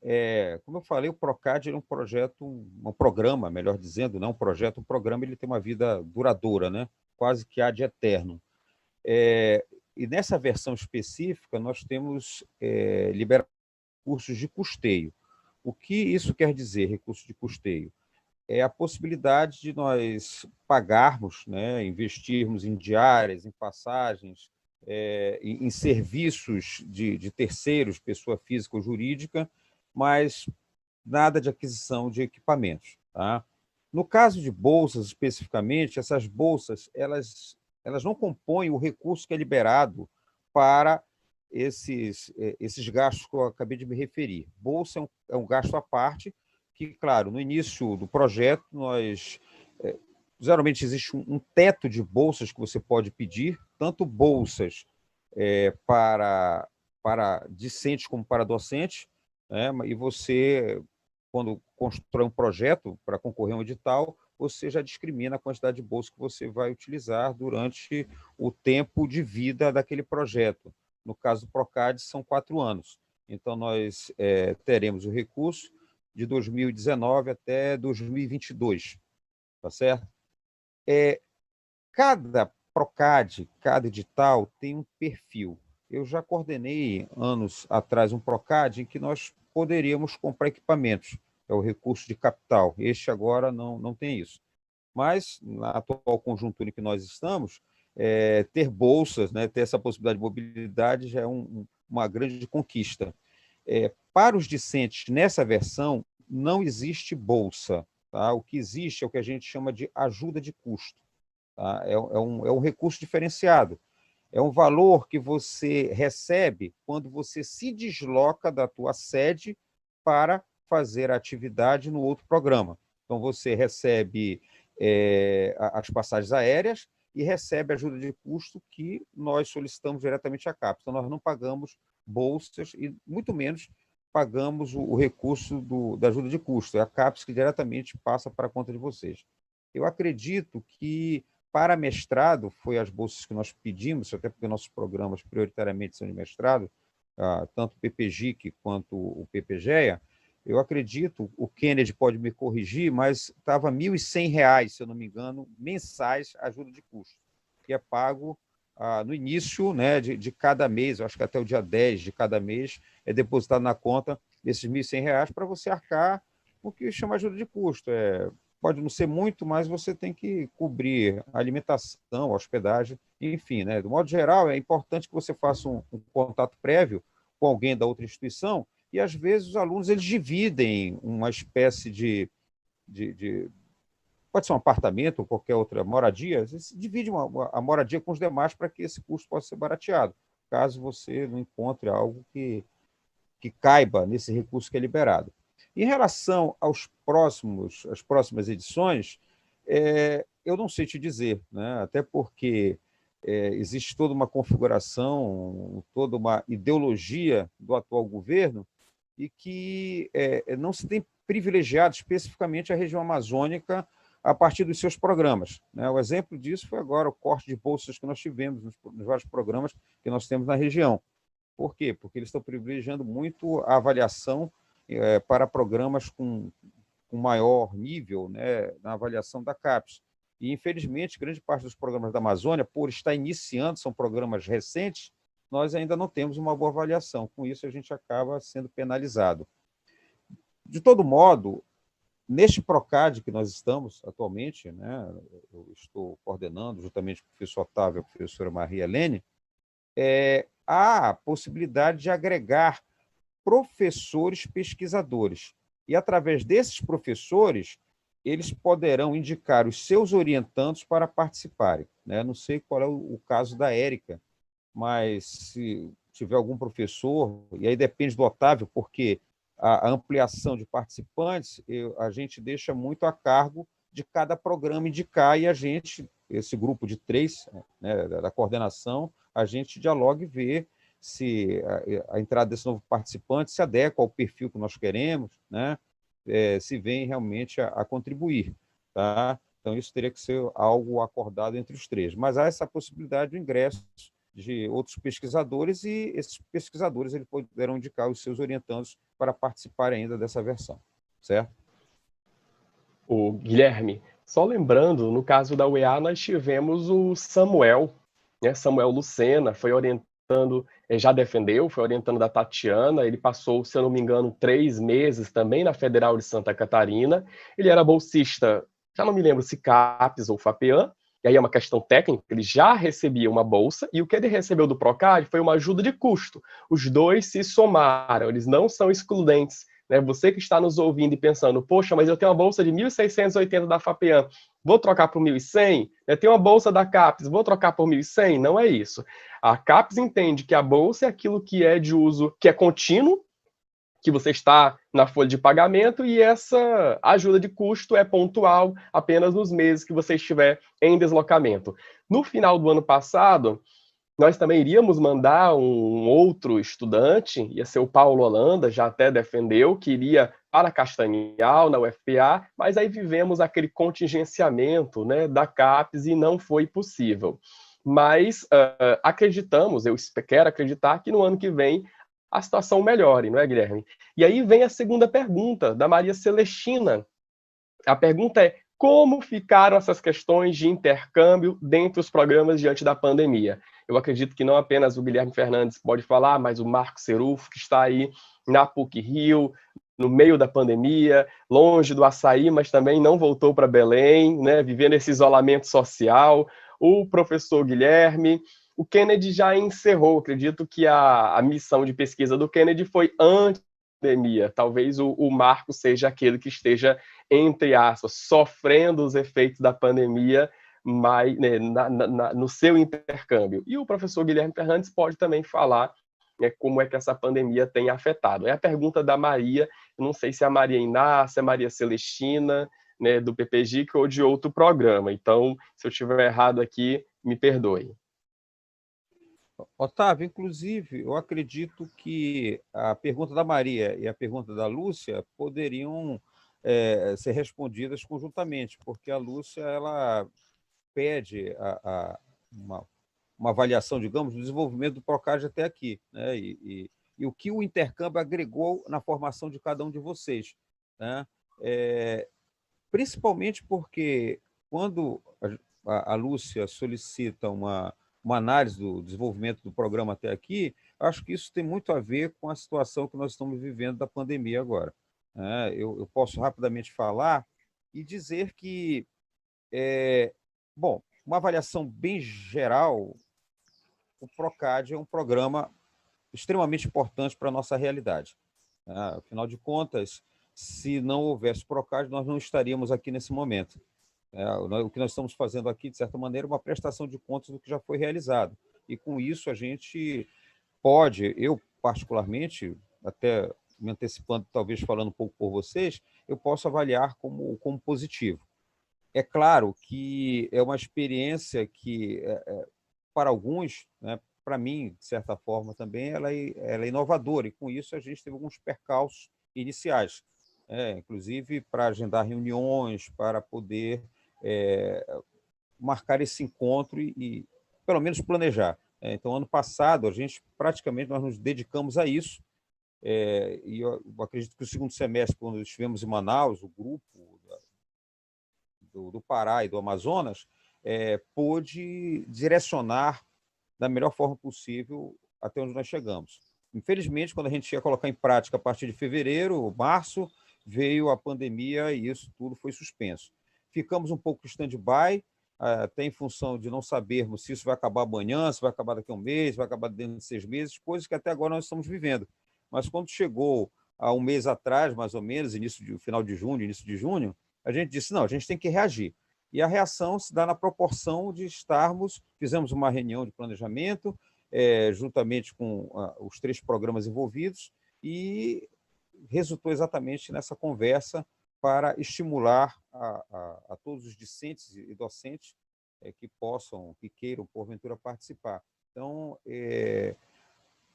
como eu falei, o Procad é um projeto, um programa, melhor dizendo, não um projeto, um programa ele tem uma vida duradoura, né? Quase que ad eterno. E nessa versão específica, nós temos liberado recursos de custeio. O que isso quer dizer, recurso de custeio? É a possibilidade de nós pagarmos, né, investirmos em diárias, em passagens, em serviços de terceiros, pessoa física ou jurídica, mas nada de aquisição de equipamentos. Tá? No caso de bolsas, especificamente, essas bolsas elas não compõem o recurso que é liberado para esses gastos que eu acabei de me referir. Bolsa é um gasto à parte, que, claro, no início do projeto, geralmente existe um teto de bolsas que você pode pedir, tanto bolsas para discentes como para docentes, né? E você, quando constrói um projeto para concorrer a um edital, você já discrimina a quantidade de bolsas que você vai utilizar durante o tempo de vida daquele projeto. No caso do Procad, são 4 anos. Então, nós teremos o recurso de 2019 até 2022, tá certo? Cada Procad, cada edital tem um perfil. Eu já coordenei, anos atrás, um Procad em que nós poderíamos comprar equipamentos, é o recurso de capital. Este agora não tem isso. Mas, na atual conjuntura em que nós estamos, ter bolsas, né, ter essa possibilidade de mobilidade já é uma grande conquista. Para os discentes, nessa versão, não existe bolsa. Tá? O que existe é o que a gente chama de ajuda de custo. Tá? É um recurso diferenciado. É um valor que você recebe quando você se desloca da tua sede para fazer a atividade no outro programa. Então, você recebe as passagens aéreas e recebe a ajuda de custo que nós solicitamos diretamente à CAPES. Então, nós não pagamos bolsas e, muito menos, pagamos o recurso da ajuda de custo. É a CAPES que diretamente passa para a conta de vocês. Eu acredito que, para mestrado, foi as bolsas que nós pedimos, até porque nossos programas prioritariamente são de mestrado, tanto o PPGIC quanto o PPGEA, eu acredito, o Kennedy pode me corrigir, mas estava R$ 1.100, se eu não me engano, mensais, ajuda de custo, que é pago no início, né, de cada mês, eu acho que até o dia 10 de cada mês, é depositado na conta esses R$ 1.100 para você arcar o que chama ajuda de custo. Pode não ser muito, mas você tem que cobrir a alimentação, a hospedagem, enfim, né? Do modo geral, é importante que você faça um contato prévio com alguém da outra instituição, e às vezes os alunos eles dividem uma espécie de pode ser um apartamento ou qualquer outra moradia, eles dividem a moradia com os demais para que esse custo possa ser barateado, caso você não encontre algo que caiba nesse recurso que é liberado. Em relação às próximas edições, eu não sei te dizer, né? Até porque existe toda uma configuração, toda uma ideologia do atual governo e que não se tem privilegiado especificamente a região amazônica a partir dos seus programas. Né? O exemplo disso foi agora o corte de bolsas que nós tivemos nos vários programas que nós temos na região. Por quê? Porque eles estão privilegiando muito a avaliação para programas com maior nível, né, na avaliação da CAPES. E, infelizmente, grande parte dos programas da Amazônia, por estar iniciando, são programas recentes, nós ainda não temos uma boa avaliação. Com isso, a gente acaba sendo penalizado. De todo modo, neste PROCAD que nós estamos atualmente, né, eu estou coordenando, juntamente com o professor Otávio e a professora Maria Helene, há a possibilidade de agregar professores pesquisadores. E, através desses professores, eles poderão indicar os seus orientandos para participarem. Né? Não sei qual é o caso da Érica, mas se tiver algum professor, e aí depende do Otávio, porque a ampliação de participantes, a gente deixa muito a cargo de cada programa indicar, e a gente, esse grupo de 3, né, da coordenação, a gente dialoga e vê se a entrada desse novo participante se adequa ao perfil que nós queremos, né? Se vem realmente a contribuir. Tá? Então, isso teria que ser algo acordado entre os 3. Mas há essa possibilidade do ingresso de outros pesquisadores, e esses pesquisadores eles poderão indicar os seus orientandos para participar ainda dessa versão. Certo? O Guilherme, só lembrando, no caso da UEA, nós tivemos o Samuel, né? Samuel Lucena, foi orientando, já defendeu, foi orientando da Tatiana, ele passou, se eu não me engano, 3 meses também na Federal de Santa Catarina, ele era bolsista, já não me lembro se CAPES ou FAPEAM, e aí é uma questão técnica, ele já recebia uma bolsa, e o que ele recebeu do PROCAD foi uma ajuda de custo. Os dois se somaram, eles não são excludentes. Né? Você que está nos ouvindo e pensando, poxa, mas eu tenho uma bolsa de 1.680 da FAPEAM, vou trocar por 1.100? Eu tenho uma bolsa da CAPES, vou trocar por 1.100? Não é isso. A CAPES entende que a bolsa é aquilo que é de uso, que é contínuo, que você está na folha de pagamento, e essa ajuda de custo é pontual apenas nos meses que você estiver em deslocamento. No final do ano passado, nós também iríamos mandar um outro estudante, ia ser o Paulo Holanda, já até defendeu, que iria para Castanhal, na UFPA, mas aí vivemos aquele contingenciamento, né, da CAPES e não foi possível. Mas acreditamos, eu quero acreditar que no ano que vem a situação melhore, não é, Guilherme? E aí vem a segunda pergunta, da Maria Celestina. A pergunta é: como ficaram essas questões de intercâmbio dentro dos programas diante da pandemia? Eu acredito que não apenas o Guilherme Fernandes pode falar, mas o Marco Serufo, que está aí na PUC-Rio, no meio da pandemia, longe do açaí, mas também não voltou para Belém, né, vivendo esse isolamento social. O professor Guilherme, o Kennedy já encerrou. Acredito que a missão de pesquisa do Kennedy foi antes da pandemia. Talvez o Marco seja aquele que esteja, entre aspas, sofrendo os efeitos da pandemia, mas, né, no seu intercâmbio. E o professor Guilherme Ferrantes pode também falar, né, como é que essa pandemia tem afetado. É a pergunta da Maria, eu não sei se é a Maria Inácia, a Maria Celestina, né, do PPGIC ou de outro programa. Então, se eu estiver errado aqui, me perdoe. Otávio, inclusive, eu acredito que a pergunta da Maria e a pergunta da Lúcia poderiam ser respondidas conjuntamente, porque a Lúcia ela pede uma avaliação, digamos, do desenvolvimento do Procad até aqui, né? E o que o intercâmbio agregou na formação de cada um de vocês, né? Principalmente porque quando a Lúcia solicita uma análise do desenvolvimento do programa até aqui, acho que isso tem muito a ver com a situação que nós estamos vivendo da pandemia agora, né? Eu posso rapidamente falar e dizer que, bom, uma avaliação bem geral, o Procad é um programa extremamente importante para a nossa realidade, né? Afinal de contas, se não houvesse Procad, nós não estaríamos aqui nesse momento. O que nós estamos fazendo aqui, de certa maneira, é uma prestação de contas do que já foi realizado. E com isso a gente pode, eu particularmente, até me antecipando, talvez falando um pouco por vocês, eu posso avaliar como positivo. É claro que é uma experiência que, para alguns, né, para mim, de certa forma também, ela é inovadora, e com isso a gente teve alguns percalços iniciais, inclusive para agendar reuniões, para poder marcar esse encontro e pelo menos planejar. Então, ano passado, a gente praticamente nós nos dedicamos a isso, e eu acredito que o segundo semestre, quando estivemos em Manaus, o grupo do Pará e do Amazonas pôde direcionar da melhor forma possível até onde nós chegamos. Infelizmente, quando a gente ia colocar em prática a partir de fevereiro, março, veio a pandemia e isso tudo foi suspenso. Ficamos um pouco stand-by, até em função de não sabermos se isso vai acabar amanhã, se vai acabar daqui a um mês, se vai acabar dentro de 6 meses, coisas que até agora nós estamos vivendo. Mas quando chegou há um mês atrás, mais ou menos, final de junho, início de junho, a gente disse, não, a gente tem que reagir. E a reação se dá na proporção de fizemos uma reunião de planejamento, juntamente com os 3 programas envolvidos, e resultou exatamente nessa conversa para estimular a todos os discentes e docentes que queiram, porventura, participar. Então,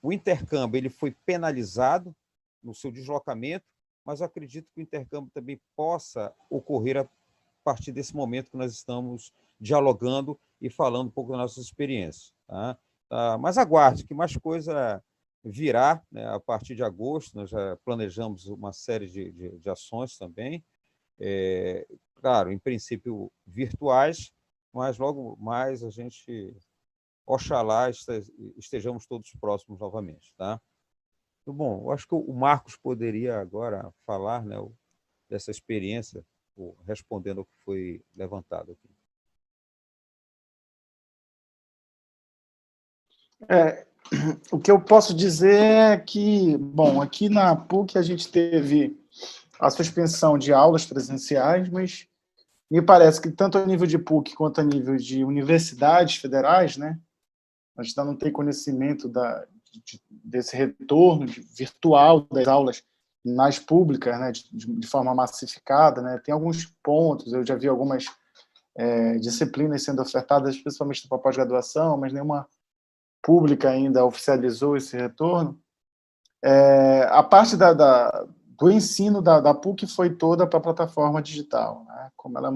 o intercâmbio ele foi penalizado no seu deslocamento, mas eu acredito que o intercâmbio também possa ocorrer a partir desse momento que nós estamos dialogando e falando um pouco das nossas experiências. Tá? Mas aguarde, que mais coisa virá, né? A partir de agosto, nós já planejamos uma série de ações também, claro, em princípio virtuais, mas logo mais a gente, oxalá, estejamos todos próximos novamente. Tá? Bom, eu acho que o Marcos poderia agora falar, né, dessa experiência, respondendo ao que foi levantado aqui. O que eu posso dizer é que, bom, aqui na PUC a gente teve a suspensão de aulas presenciais, mas me parece que tanto a nível de PUC quanto a nível de universidades federais, né, a gente ainda não tem conhecimento desse retorno virtual das aulas nas públicas, né, de forma massificada, né. Tem alguns pontos, eu já vi algumas disciplinas sendo ofertadas, principalmente para pós-graduação, mas nenhuma pública ainda oficializou esse retorno. A parte do ensino da PUC foi toda para a plataforma digital, né? Como ela é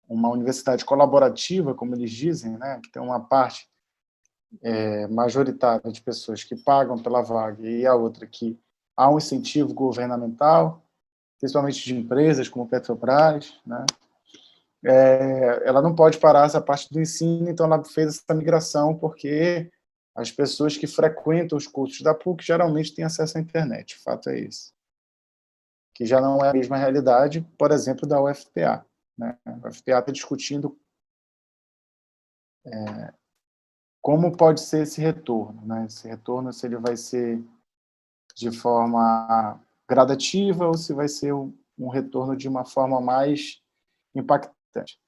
uma universidade colaborativa, como eles dizem, né? Que tem uma parte majoritária de pessoas que pagam pela vaga e a outra que há um incentivo governamental, principalmente de empresas como Petrobras, né? Ela não pode parar essa parte do ensino, então ela fez essa migração porque as pessoas que frequentam os cursos da PUC geralmente têm acesso à internet, o fato é esse. Que já não é a mesma realidade, por exemplo, da UFPA, né? A UFPA está discutindo como pode ser esse retorno, né? Esse retorno, se ele vai ser de forma gradativa ou se vai ser um retorno de uma forma mais impactante.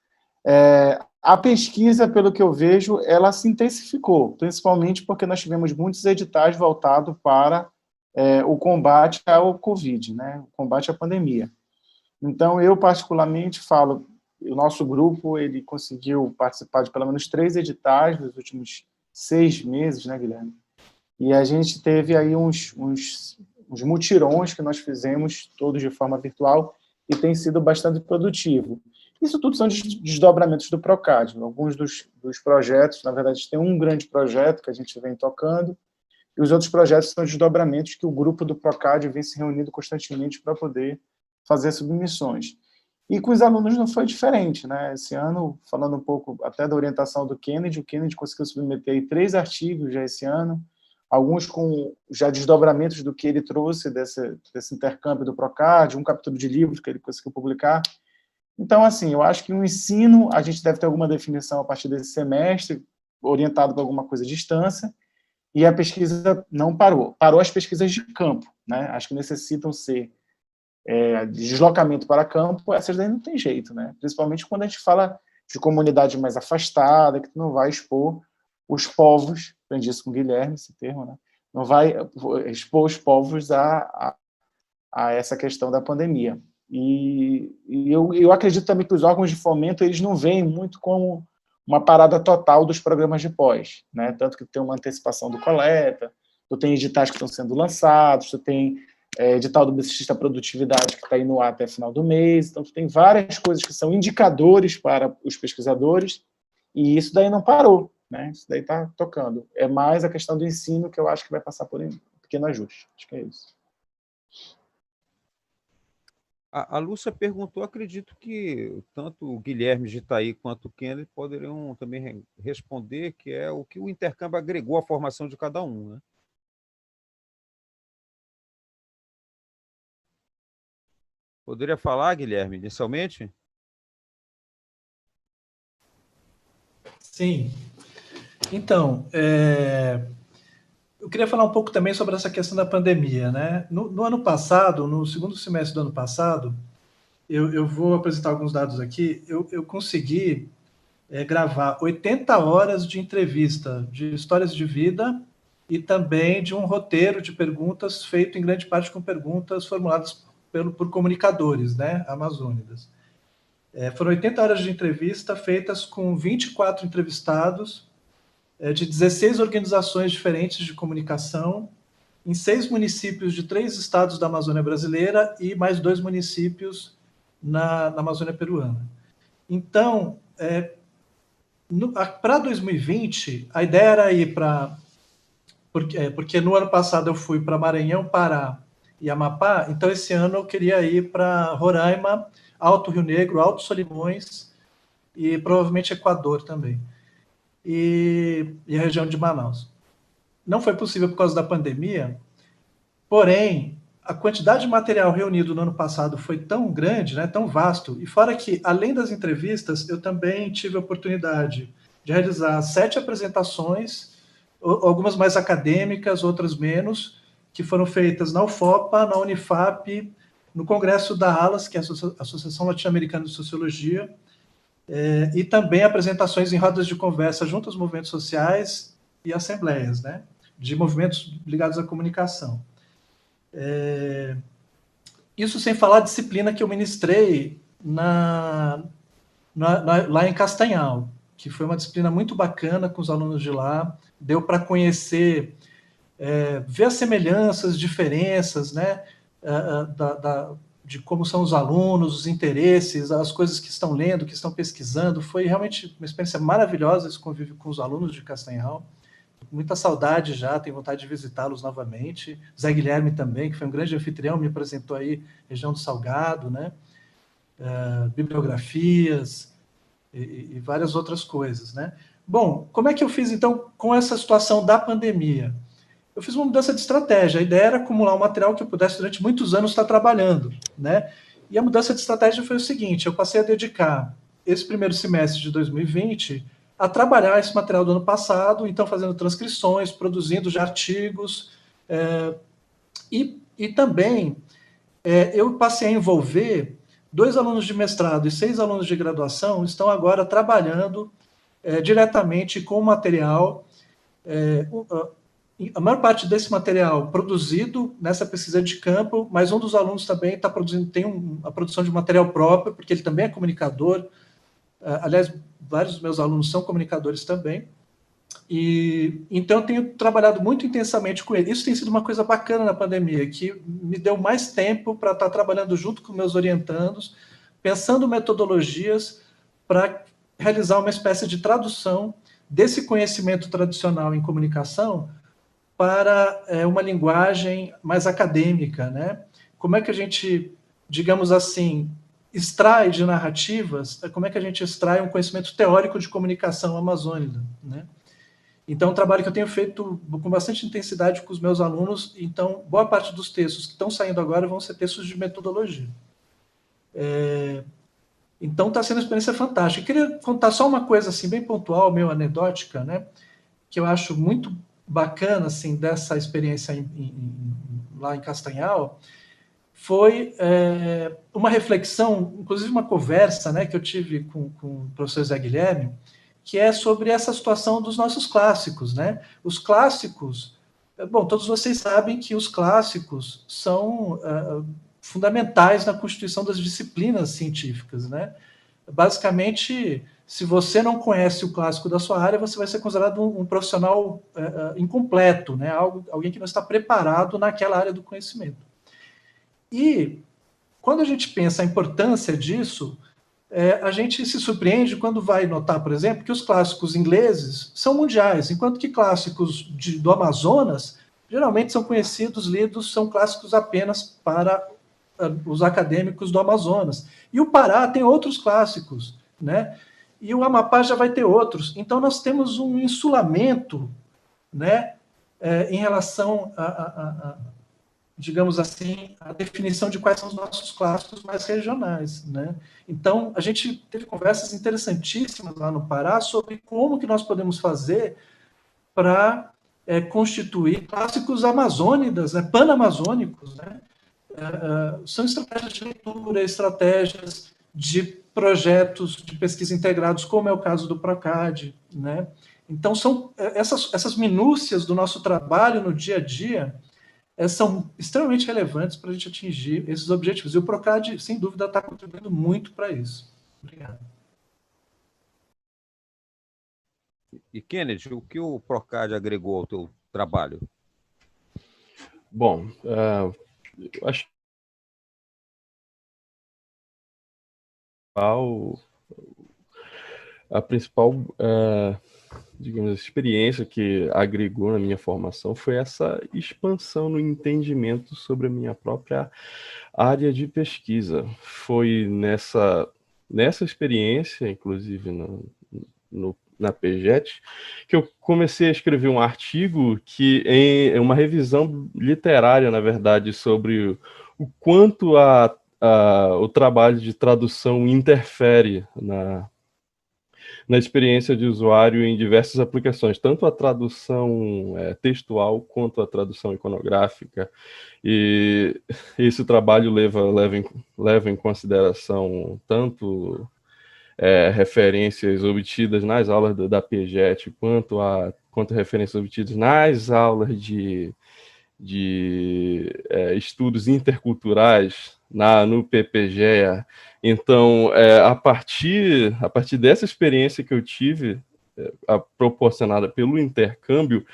A pesquisa, pelo que eu vejo, ela se intensificou, principalmente porque nós tivemos muitos editais voltados para o combate ao Covid, né? O combate à pandemia. Então, eu particularmente falo, o nosso grupo ele conseguiu participar de pelo menos 3 editais nos últimos 6 meses, né, Guilherme? E a gente teve aí uns mutirões que nós fizemos, todos de forma virtual, e tem sido bastante produtivo. Isso tudo são desdobramentos do Procad. Alguns dos projetos, na verdade, tem um grande projeto que a gente vem tocando, e os outros projetos são desdobramentos que o grupo do Procad vem se reunindo constantemente para poder fazer submissões. E com os alunos não foi diferente, né? Esse ano, falando um pouco até da orientação do Kennedy, o Kennedy conseguiu submeter aí 3 artigos já esse ano, alguns com já desdobramentos do que ele trouxe desse intercâmbio do Procad, um capítulo de livro que ele conseguiu publicar. Então, assim, eu acho que o ensino, a gente deve ter alguma definição a partir desse semestre, orientado para alguma coisa à distância, e a pesquisa não parou. Parou as pesquisas de campo, né? Acho que necessitam ser deslocamento para campo, essas daí não tem jeito, né? Principalmente quando a gente fala de comunidade mais afastada, que tu não vai expor os povos, aprendi isso com o Guilherme, esse termo, né? Não vai expor os povos a essa questão da pandemia. E eu acredito também que os órgãos de fomento, eles não veem muito como uma parada total dos programas de pós, né? Tanto que tem uma antecipação do coleta, tu tem editais que estão sendo lançados, tu tem edital do BCX Produtividade que está aí no ar até final do mês, então tu tem várias coisas que são indicadores para os pesquisadores, e isso daí não parou, né? Isso daí está tocando. É mais a questão do ensino que eu acho que vai passar por um pequeno ajuste. Acho que é isso. A Lúcia perguntou, acredito que tanto o Guilherme de Itaí quanto o Kennedy poderiam também responder, que é o que o intercâmbio agregou à formação de cada um, né? Poderia falar, Guilherme, inicialmente? Sim. Então, eu queria falar um pouco também sobre essa questão da pandemia, né? No ano passado, no segundo semestre do ano passado, eu vou apresentar alguns dados aqui, eu consegui gravar 80 horas de entrevista, de histórias de vida e também de um roteiro de perguntas feito em grande parte com perguntas formuladas por comunicadores, né, amazônidas. Foram 80 horas de entrevista feitas com 24 entrevistados de 16 organizações diferentes de comunicação, em 6 municípios de 3 estados da Amazônia brasileira e mais 2 municípios na Amazônia peruana. Então, para 2020, a ideia era ir para... Porque no ano passado eu fui para Maranhão, Pará e Amapá, então esse ano eu queria ir para Roraima, Alto Rio Negro, Alto Solimões e provavelmente Equador também. E a região de Manaus. Não foi possível por causa da pandemia, porém, a quantidade de material reunido no ano passado foi tão grande, né, tão vasto, e fora que, além das entrevistas, eu também tive a oportunidade de realizar 7 apresentações, algumas mais acadêmicas, outras menos, que foram feitas na UFOPA, na Unifap, no Congresso da ALAS, que é a Associação Latino-Americana de Sociologia, e também apresentações em rodas de conversa junto aos movimentos sociais e assembleias, né, de movimentos ligados à comunicação. Isso sem falar a disciplina que eu ministrei lá em Castanhal, que foi uma disciplina muito bacana com os alunos de lá, deu para conhecer, ver as semelhanças, diferenças, né, de como são os alunos, os interesses, as coisas que estão lendo, que estão pesquisando. Foi realmente uma experiência maravilhosa esse convívio com os alunos de Castanhal. Muita saudade já, tenho vontade de visitá-los novamente. Zé Guilherme também, que foi um grande anfitrião, me apresentou aí região do Salgado, né? Bibliografias e várias outras coisas, né? Bom, como é que eu fiz, então, com essa situação da pandemia? Eu fiz uma mudança de estratégia. A ideia era acumular um material que eu pudesse, durante muitos anos, estar trabalhando, né? E a mudança de estratégia foi o seguinte: eu passei a dedicar esse primeiro semestre de 2020 a trabalhar esse material do ano passado, então fazendo transcrições, produzindo já artigos, e também eu passei a envolver 2 alunos de mestrado e 6 alunos de graduação estão agora trabalhando diretamente com o material, a maior parte desse material produzido nessa pesquisa de campo, mas um dos alunos também está produzindo, tem a produção de material próprio, porque ele também é comunicador. Aliás, vários dos meus alunos são comunicadores também. E então eu tenho trabalhado muito intensamente com ele. Isso tem sido uma coisa bacana na pandemia, que me deu mais tempo para estar trabalhando junto com meus orientandos, pensando metodologias para realizar uma espécie de tradução desse conhecimento tradicional em comunicação para uma linguagem mais acadêmica, né? Como é que a gente, digamos assim, extrai de narrativas, como é que a gente extrai um conhecimento teórico de comunicação amazônica, né? Então, é um trabalho que eu tenho feito com bastante intensidade com os meus alunos. Então, boa parte dos textos que estão saindo agora vão ser textos de metodologia. Então, está sendo uma experiência fantástica. Eu queria contar só uma coisa assim, bem pontual, meio anedótica, né, que eu acho muito bacana assim, dessa experiência lá em Castanhal. Foi uma reflexão, inclusive uma conversa, né, que eu tive com o professor Zé Guilherme, que é sobre essa situação dos nossos clássicos, né? Os clássicos, bom, todos vocês sabem que os clássicos são fundamentais na constituição das disciplinas científicas, né? Basicamente, se você não conhece o clássico da sua área, você vai ser considerado um profissional incompleto, né? Alguém que não está preparado naquela área do conhecimento. E quando a gente pensa a importância disso, a gente se surpreende quando vai notar, por exemplo, que os clássicos ingleses são mundiais, enquanto que clássicos do Amazonas geralmente são conhecidos, lidos, são clássicos apenas para os acadêmicos do Amazonas. E o Pará tem outros clássicos, né? E o Amapá já vai ter outros. Então nós temos um insulamento, né, em relação digamos assim, a definição de quais são os nossos clássicos mais regionais, né? Então, a gente teve conversas interessantíssimas lá no Pará sobre como que nós podemos fazer para constituir clássicos amazônidas, né, panamazônicos, né? São estratégias de leitura, estratégias de projetos de pesquisa integrados, como é o caso do Procad, né? Então, são essas minúcias do nosso trabalho no dia a dia são extremamente relevantes para a gente atingir esses objetivos. E o Procad, sem dúvida, está contribuindo muito para isso. Obrigado. E, Kennedy, o que o Procad agregou ao teu trabalho? Bom, eu acho que a principal digamos, experiência que agregou na minha formação foi essa expansão no entendimento sobre a minha própria área de pesquisa. Foi nessa experiência, inclusive na PGET, que eu comecei a escrever um artigo que é uma revisão literária, na verdade, sobre o quanto o trabalho de tradução interfere na experiência de usuário em diversas aplicações, tanto a tradução textual quanto a tradução iconográfica. E esse trabalho leva em consideração tanto referências obtidas nas aulas da PGET, quanto referências obtidas nas aulas de estudos interculturais no PPGEA. Então, a partir dessa experiência que eu tive, proporcionada pelo intercâmbio,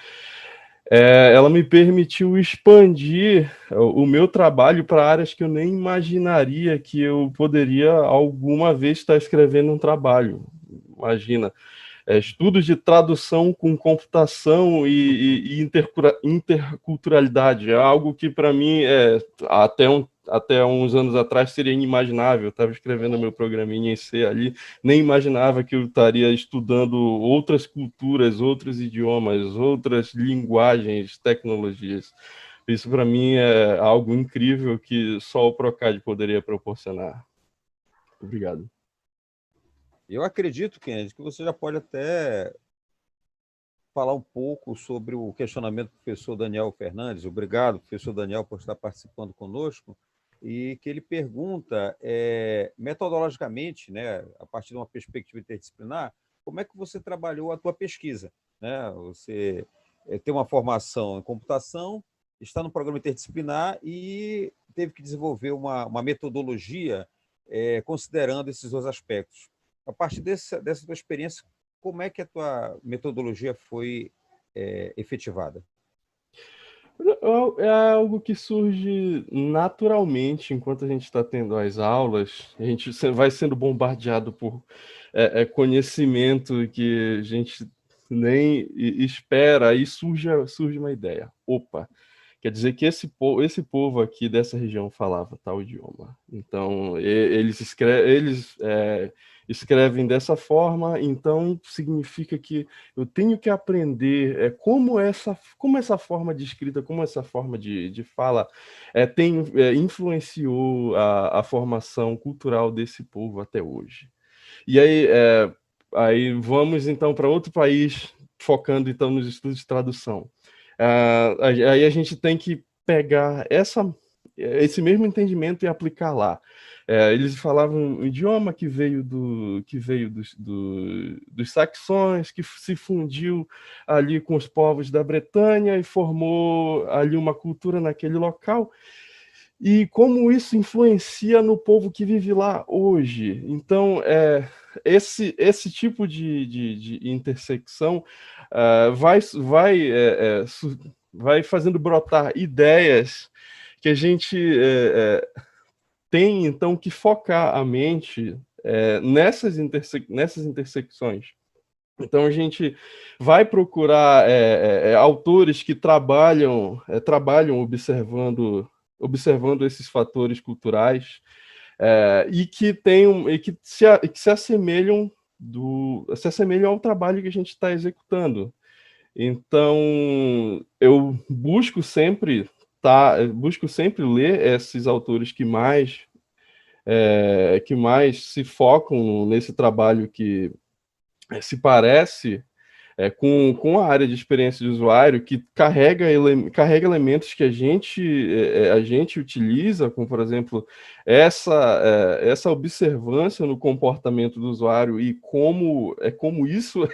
ela me permitiu expandir o meu trabalho para áreas que eu nem imaginaria que eu poderia alguma vez estar escrevendo um trabalho. Imagina, estudos de tradução com computação e interculturalidade. É algo que, para mim, até uns anos atrás seria inimaginável. Eu estava escrevendo meu programinha em C ali, nem imaginava que eu estaria estudando outras culturas, outros idiomas, outras linguagens, tecnologias. Isso, para mim, é algo incrível que só o Procad poderia proporcionar. Obrigado. Eu acredito, Kennedy, que você já pode até falar um pouco sobre o questionamento do professor Daniel Fernandes. Obrigado, professor Daniel, por estar participando conosco. E que ele pergunta, metodologicamente, né, a partir de uma perspectiva interdisciplinar, como é que você trabalhou a tua pesquisa? Né? Você tem uma formação em computação, está no programa interdisciplinar e teve que desenvolver uma metodologia considerando esses dois aspectos. A partir dessa tua experiência, como é que a tua metodologia foi efetivada? É algo que surge naturalmente enquanto a gente está tendo as aulas, a gente vai sendo bombardeado por conhecimento que a gente nem espera, aí surge uma ideia. Opa, quer dizer que esse povo aqui dessa região falava tal idioma. Então, eles escrevem dessa forma, então significa que eu tenho que aprender como essa forma de escrita, como essa forma de fala influenciou a formação cultural desse povo até hoje. E aí vamos então para outro país, focando então nos estudos de tradução. Aí a gente tem que pegar esse mesmo entendimento e aplicar lá. Eles falavam um idioma que veio dos saxões, que se fundiu ali com os povos da Bretanha e formou ali uma cultura naquele local. E como isso influencia no povo que vive lá hoje. Então, esse tipo de intersecção vai fazendo brotar ideias que a gente tem, então, que focar a mente nessas intersecções. Então, a gente vai procurar autores que trabalham observando esses fatores culturais e que se assemelham ao trabalho que a gente está executando. Então, eu busco sempre ler esses autores que mais se focam nesse trabalho que se parece com a área de experiência de usuário, que carrega elementos que a gente utiliza, como, por exemplo, essa observância no comportamento do usuário e como isso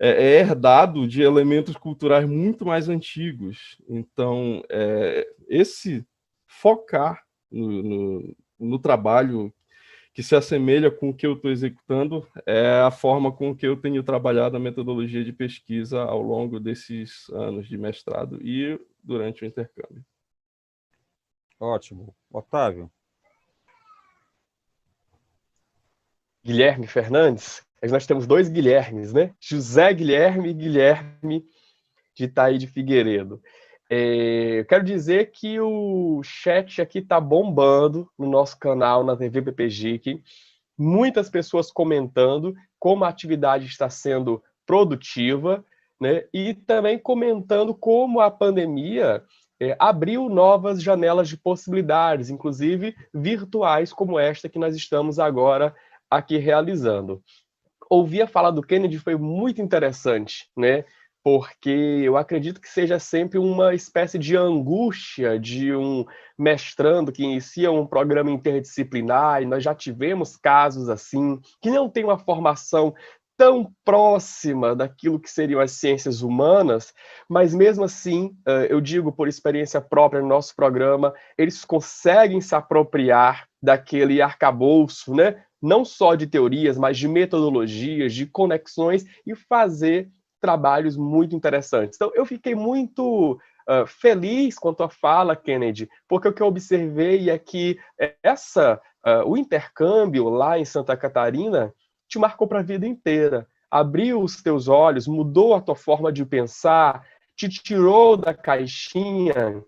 é herdado de elementos culturais muito mais antigos. Então, esse focar no trabalho que se assemelha com o que eu estou executando é a forma com que eu tenho trabalhado a metodologia de pesquisa ao longo desses anos de mestrado e durante o intercâmbio. Ótimo. Otávio? Guilherme Fernandes, nós temos dois Guilhermes, né? José Guilherme e Guilherme de Itaí de Figueiredo. Eu quero dizer que o chat aqui está bombando no nosso canal, na TV PPGIC. Muitas pessoas comentando como a atividade está sendo produtiva, né? E também comentando como a pandemia abriu novas janelas de possibilidades, inclusive virtuais, como esta que nós estamos agora aqui realizando. Ouvir a fala do Kennedy foi muito interessante, né? Porque eu acredito que seja sempre uma espécie de angústia de um mestrando que inicia um programa interdisciplinar, e nós já tivemos casos assim, que não tem uma formação tão próxima daquilo que seriam as ciências humanas, mas mesmo assim, eu digo por experiência própria no nosso programa, eles conseguem se apropriar daquele arcabouço, né? Não só de teorias, mas de metodologias, de conexões e fazer trabalhos muito interessantes. Então, eu fiquei muito feliz com a tua fala, Kennedy, porque o que eu observei é que o intercâmbio lá em Santa Catarina te marcou para a vida inteira. Abriu os teus olhos, mudou a tua forma de pensar, te tirou da caixinha.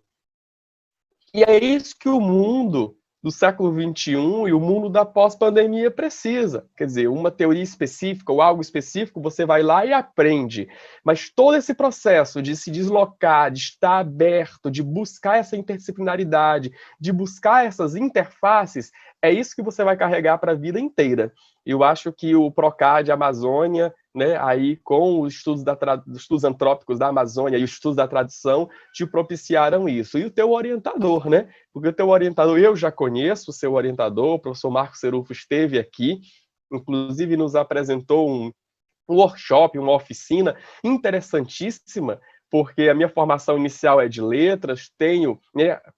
E é isso que o mundo do século XXI e o mundo da pós-pandemia precisa. Quer dizer, uma teoria específica ou algo específico, você vai lá e aprende. Mas todo esse processo de se deslocar, de estar aberto, de buscar essa interdisciplinaridade, de buscar essas interfaces, é isso que você vai carregar para a vida inteira. Eu acho que o PROCAD Amazônia, né, aí com os estudos, dos estudos antrópicos da Amazônia e os estudos da tradição, te propiciaram isso. E o teu orientador, né? Porque o teu orientador, eu já conheço o seu orientador, o professor Marcos Serufo esteve aqui, inclusive nos apresentou um workshop, uma oficina interessantíssima, porque a minha formação inicial é de letras,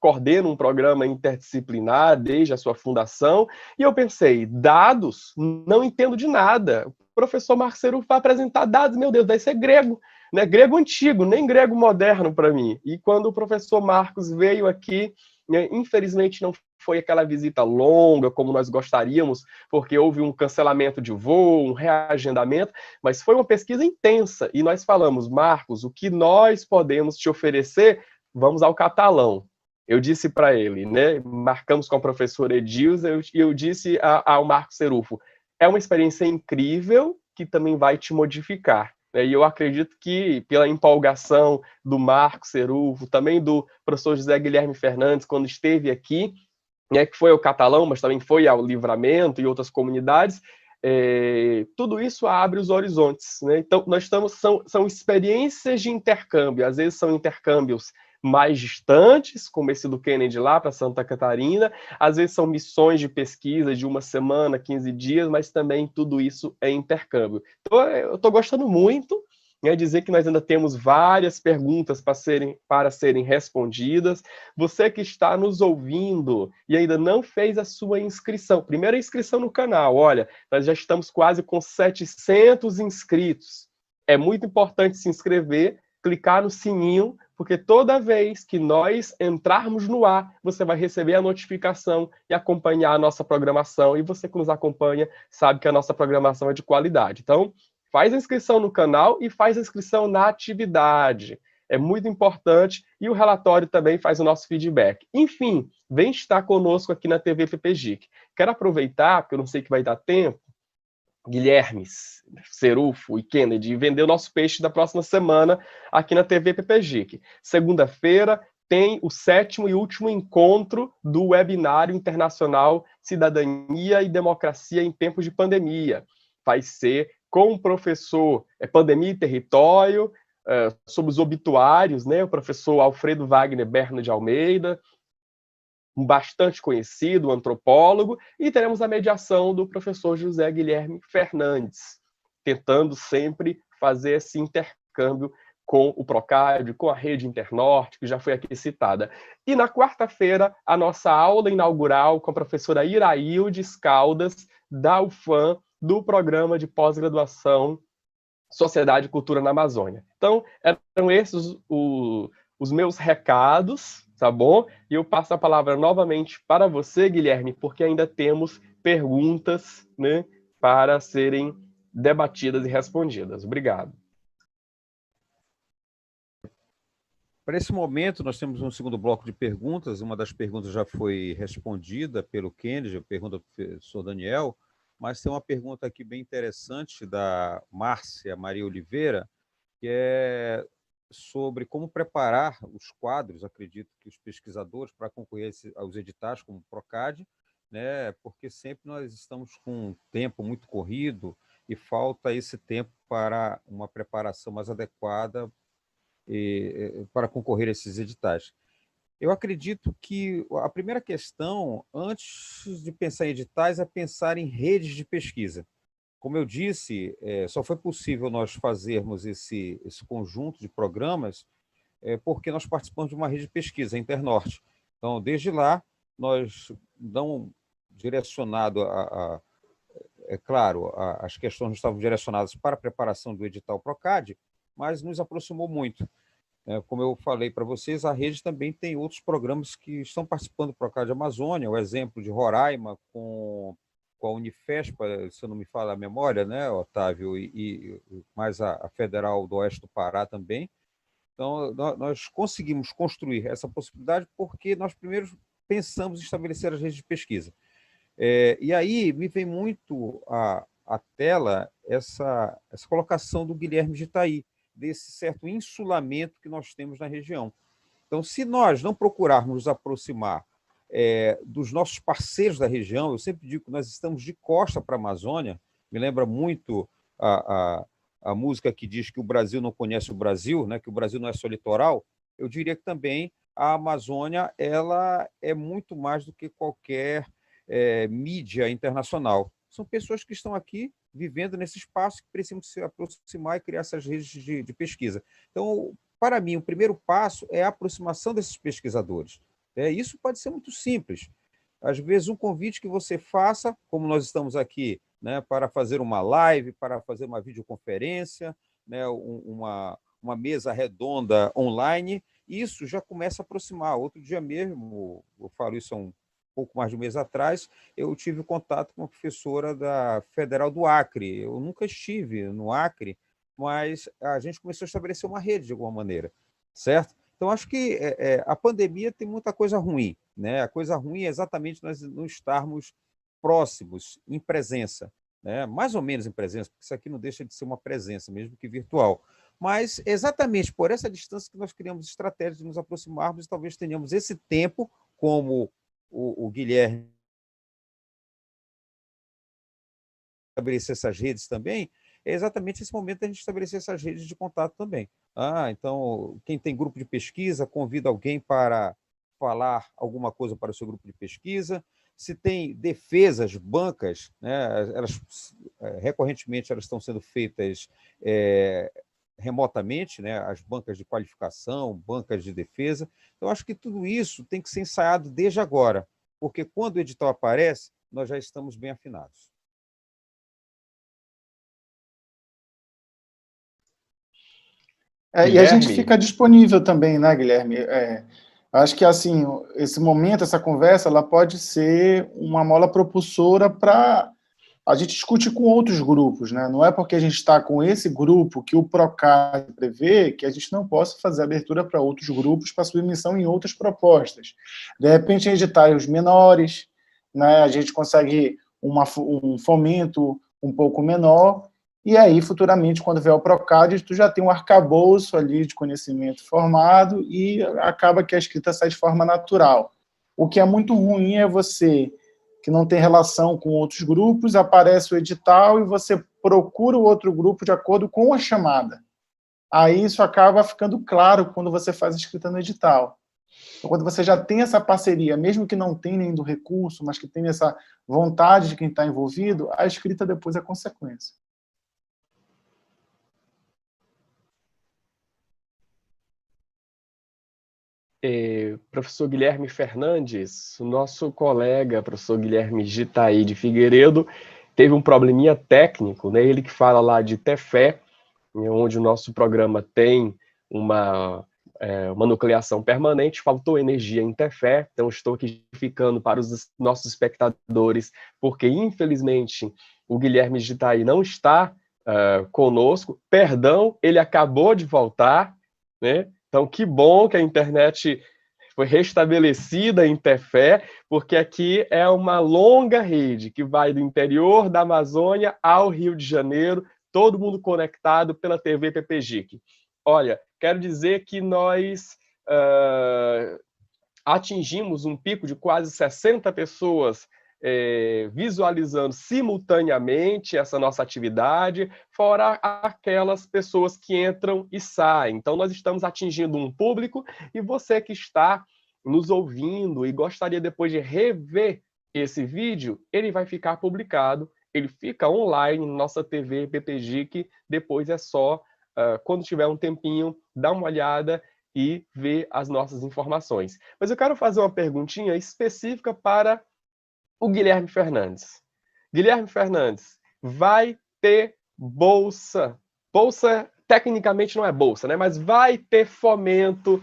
coordeno um programa interdisciplinar desde a sua fundação, e eu pensei, dados, não entendo de nada. O professor Marcos Serufo vai apresentar dados, meu Deus, deve ser grego, né? Grego antigo, nem grego moderno para mim. E quando o professor Marcos veio aqui, né, infelizmente não foi aquela visita longa como nós gostaríamos, porque houve um cancelamento de voo, um reagendamento, mas foi uma pesquisa intensa, e nós falamos, Marcos, o que nós podemos te oferecer, vamos ao catalão. Eu disse para ele, né, marcamos com a professora Edilza, e eu disse ao Marcos Serufo, é uma experiência incrível que também vai te modificar. E eu acredito que, pela empolgação do Marcos Serufo, também do professor José Guilherme Fernandes, quando esteve aqui, né, que foi ao Catalão, mas também foi ao Livramento e outras comunidades, tudo isso abre os horizontes, né? Então, são experiências de intercâmbio, às vezes são intercâmbios mais distantes, como esse do Kennedy lá para Santa Catarina, às vezes são missões de pesquisa de uma semana, 15 dias, mas também tudo isso é intercâmbio. Então, eu estou gostando muito, né, dizer que nós ainda temos várias perguntas para serem respondidas. Você que está nos ouvindo e ainda não fez a sua inscrição, primeira inscrição no canal, olha, nós já estamos quase com 700 inscritos. É muito importante se inscrever, clicar no sininho, porque toda vez que nós entrarmos no ar, você vai receber a notificação e acompanhar a nossa programação. E você que nos acompanha sabe que a nossa programação é de qualidade. Então, faz a inscrição no canal e faz a inscrição na atividade. É muito importante. E o relatório também faz o nosso feedback. Enfim, vem estar conosco aqui na TV PPGIC. Quero aproveitar, porque eu não sei que vai dar tempo, Guilherme, Serufo e Kennedy, vender o nosso peixe da próxima semana aqui na TV PPGIC. Segunda-feira tem o 7º e último encontro do Webinário Internacional Cidadania e Democracia em Tempos de Pandemia. Vai ser com o professor Pandemia e Território, sobre os obituários, né? O professor Alfredo Wagner Berna de Almeida, um bastante conhecido, um antropólogo, e teremos a mediação do professor José Guilherme Fernandes, tentando sempre fazer esse intercâmbio com o PROCAD, com a rede Internorte, que já foi aqui citada. E na quarta-feira, a nossa aula inaugural com a professora Iraildes Caldas, da UFAM, do programa de pós-graduação Sociedade e Cultura na Amazônia. Então, eram esses os meus recados, tá bom? E eu passo a palavra novamente para você, Guilherme, porque ainda temos perguntas, né, para serem debatidas e respondidas. Obrigado. Para esse momento, nós temos um segundo bloco de perguntas. Uma das perguntas já foi respondida pelo Kennedy, a pergunta do professor Daniel, mas tem uma pergunta aqui bem interessante da Márcia Maria Oliveira, que é sobre como preparar os quadros, acredito que os pesquisadores, para concorrer aos editais como o PROCAD, né, porque sempre nós estamos com um tempo muito corrido e falta esse tempo para uma preparação mais adequada para concorrer a esses editais. Eu acredito que a primeira questão, antes de pensar em editais, é pensar em redes de pesquisa. Como eu disse, só foi possível nós fazermos esse conjunto de programas porque nós participamos de uma rede de pesquisa, a Internorte. Então, desde lá, nós não direcionado claro, as questões não estavam direcionadas para a preparação do edital PROCAD, mas nos aproximou muito. Como eu falei para vocês, a rede também tem outros programas que estão participando do PROCAD Amazônia, o exemplo de Roraima com a Unifespa, se eu não me falo a memória, né, Otávio, e mais a Federal do Oeste do Pará também. Então, nós conseguimos construir essa possibilidade porque nós primeiro pensamos em estabelecer as redes de pesquisa. E aí me vem muito à tela essa colocação do Guilherme de Itaí, desse certo insulamento que nós temos na região. Então, se nós não procurarmos nos aproximar dos nossos parceiros da região, eu sempre digo que nós estamos de costa para a Amazônia, me lembra muito a música que diz que o Brasil não conhece o Brasil, né, que o Brasil não é só litoral. Eu diria que também a Amazônia ela é muito mais do que qualquer mídia internacional. São pessoas que estão aqui vivendo nesse espaço que precisam se aproximar e criar essas redes de pesquisa. Então, para mim, o primeiro passo é a aproximação desses pesquisadores. Isso pode ser muito simples. Às vezes, um convite que você faça, como nós estamos aqui, né, para fazer uma live, para fazer uma videoconferência, né, uma mesa redonda online, isso já começa a aproximar. Outro dia mesmo, eu falo isso há um pouco mais de um mês atrás, eu tive contato com uma professora da Federal do Acre. Eu nunca estive no Acre, mas a gente começou a estabelecer uma rede de alguma maneira, certo? Então, acho que a pandemia tem muita coisa ruim, né? A coisa ruim é exatamente nós não estarmos próximos, em presença, né? Mais ou menos em presença, porque isso aqui não deixa de ser uma presença, mesmo que virtual. Mas exatamente por essa distância que nós criamos estratégias de nos aproximarmos e talvez tenhamos esse tempo, como o Guilherme estabelecer essas redes também, é exatamente esse momento da gente estabelecer essas redes de contato também. Então, quem tem grupo de pesquisa, convida alguém para falar alguma coisa para o seu grupo de pesquisa. Se tem defesas, bancas, né, recorrentemente elas estão sendo feitas remotamente, né, as bancas de qualificação, bancas de defesa. Então, acho que tudo isso tem que ser ensaiado desde agora, porque quando o edital aparece, nós já estamos bem afinados. E a gente fica disponível também, né, Guilherme? Acho que, assim, esse momento, essa conversa, ela pode ser uma mola propulsora para a gente discutir com outros grupos, né? Não é porque a gente está com esse grupo que o PROCAD prevê que a gente não possa fazer abertura para outros grupos para submissão em outras propostas. De repente, em editais menores, né, a gente consegue um fomento um pouco menor. E aí, futuramente, quando vier o PROCAD, tu já tem um arcabouço ali de conhecimento formado e acaba que a escrita sai de forma natural. O que é muito ruim é você, que não tem relação com outros grupos, aparece o edital e você procura o outro grupo de acordo com a chamada. Aí isso acaba ficando claro quando você faz a escrita no edital. Então, quando você já tem essa parceria, mesmo que não tenha nem do recurso, mas que tenha essa vontade de quem está envolvido, a escrita depois é consequência. Professor Guilherme Fernandes, o nosso colega, professor Guilherme de Itaí de Figueiredo, teve um probleminha técnico, né? Ele que fala lá de Tefé, onde o nosso programa tem uma nucleação permanente, faltou energia em Tefé, então estou aqui ficando para os nossos espectadores, porque infelizmente o Guilherme de Itaí não está conosco, perdão, ele acabou de voltar, né? Então, que bom que a internet foi restabelecida em Tefé, porque aqui é uma longa rede que vai do interior da Amazônia ao Rio de Janeiro, todo mundo conectado pela TV PPGIC. Olha, quero dizer que nós atingimos um pico de quase 60 pessoas visualizando simultaneamente essa nossa atividade, fora aquelas pessoas que entram e saem. Então, nós estamos atingindo um público e você que está nos ouvindo e gostaria depois de rever esse vídeo, ele vai ficar publicado, ele fica online na nossa TV PPGIC, depois é só, quando tiver um tempinho, dar uma olhada e ver as nossas informações. Mas eu quero fazer uma perguntinha específica para o Guilherme Fernandes. Guilherme Fernandes, vai ter bolsa. Bolsa, tecnicamente, não é bolsa, né? Mas vai ter fomento,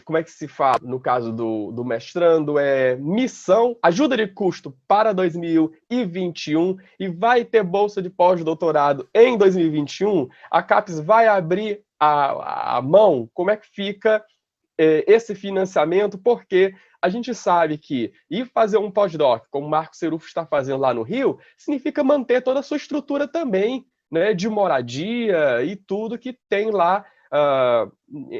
como é que se fala no caso do mestrando? Missão, ajuda de custo para 2021 e vai ter bolsa de pós-doutorado em 2021. A CAPES vai abrir a mão? Como é que fica esse financiamento? Porque a gente sabe que ir fazer um pós-doc, como o Marco Serufo está fazendo lá no Rio, significa manter toda a sua estrutura também, né, de moradia e tudo que tem lá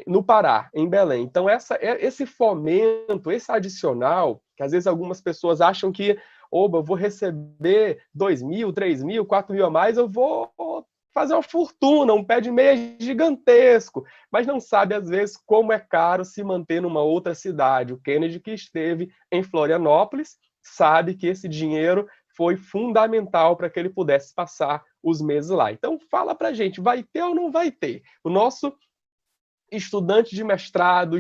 no Pará, em Belém. Então, esse fomento, esse adicional, que às vezes algumas pessoas acham que, oba, eu vou receber 2 mil, 3 mil, 4 mil a mais, eu vou fazer uma fortuna, um pé de meia gigantesco, mas não sabe, às vezes, como é caro se manter numa outra cidade. O Kennedy, que esteve em Florianópolis, sabe que esse dinheiro foi fundamental para que ele pudesse passar os meses lá. Então, fala para a gente, vai ter ou não vai ter? O nosso estudante de mestrado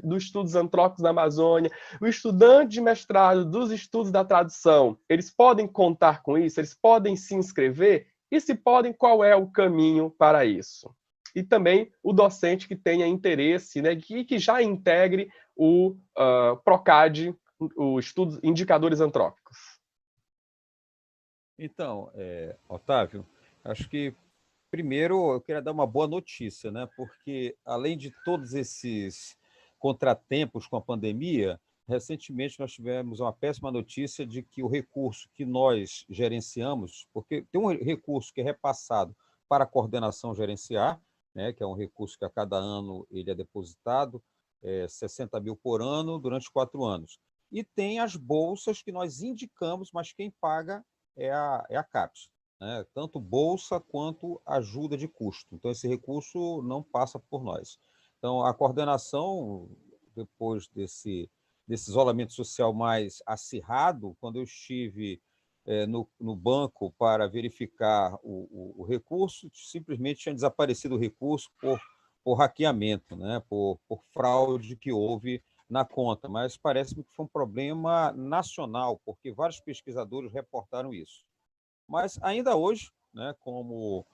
dos estudos antrópicos na Amazônia, o estudante de mestrado dos estudos da tradução, eles podem contar com isso? Eles podem se inscrever? E se podem, qual é o caminho para isso? E também o docente que tenha interesse, né, que já integre o PROCAD, o estudos indicadores antrópicos. Então, Otávio, acho que primeiro eu queria dar uma boa notícia, né? Porque além de todos esses contratempos com a pandemia, recentemente nós tivemos uma péssima notícia de que o recurso que nós gerenciamos, porque tem um recurso que é repassado para a coordenação gerenciar, né? Que é um recurso que a cada ano ele é depositado, 60 mil por ano durante 4 anos. E tem as bolsas que nós indicamos, mas quem paga é a CAPES, né? Tanto bolsa quanto ajuda de custo. Então, esse recurso não passa por nós. Então, a coordenação, depois desse isolamento social mais acirrado, quando eu estive no banco para verificar o recurso, simplesmente tinha desaparecido o recurso por hackeamento, né? por fraude que houve na conta, mas parece-me que foi um problema nacional, porque vários pesquisadores reportaram isso. Mas ainda hoje, né, como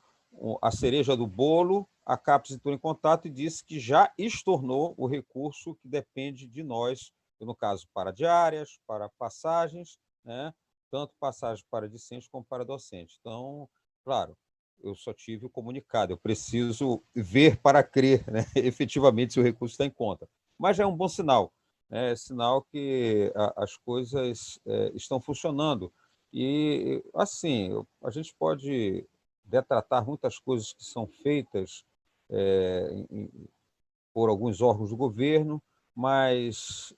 a cereja do bolo, a CAPES entrou em contato e disse que já estornou o recurso que depende de nós, no caso, para diárias, para passagens, né, tanto passagens para discente como para docente. Então, claro, eu só tive o comunicado, eu preciso ver para crer, né, efetivamente se o recurso está em conta. Mas já é um bom sinal, né, é sinal que as coisas estão funcionando. E, assim, a gente pode detratar muitas coisas que são feitas por alguns órgãos do governo, mas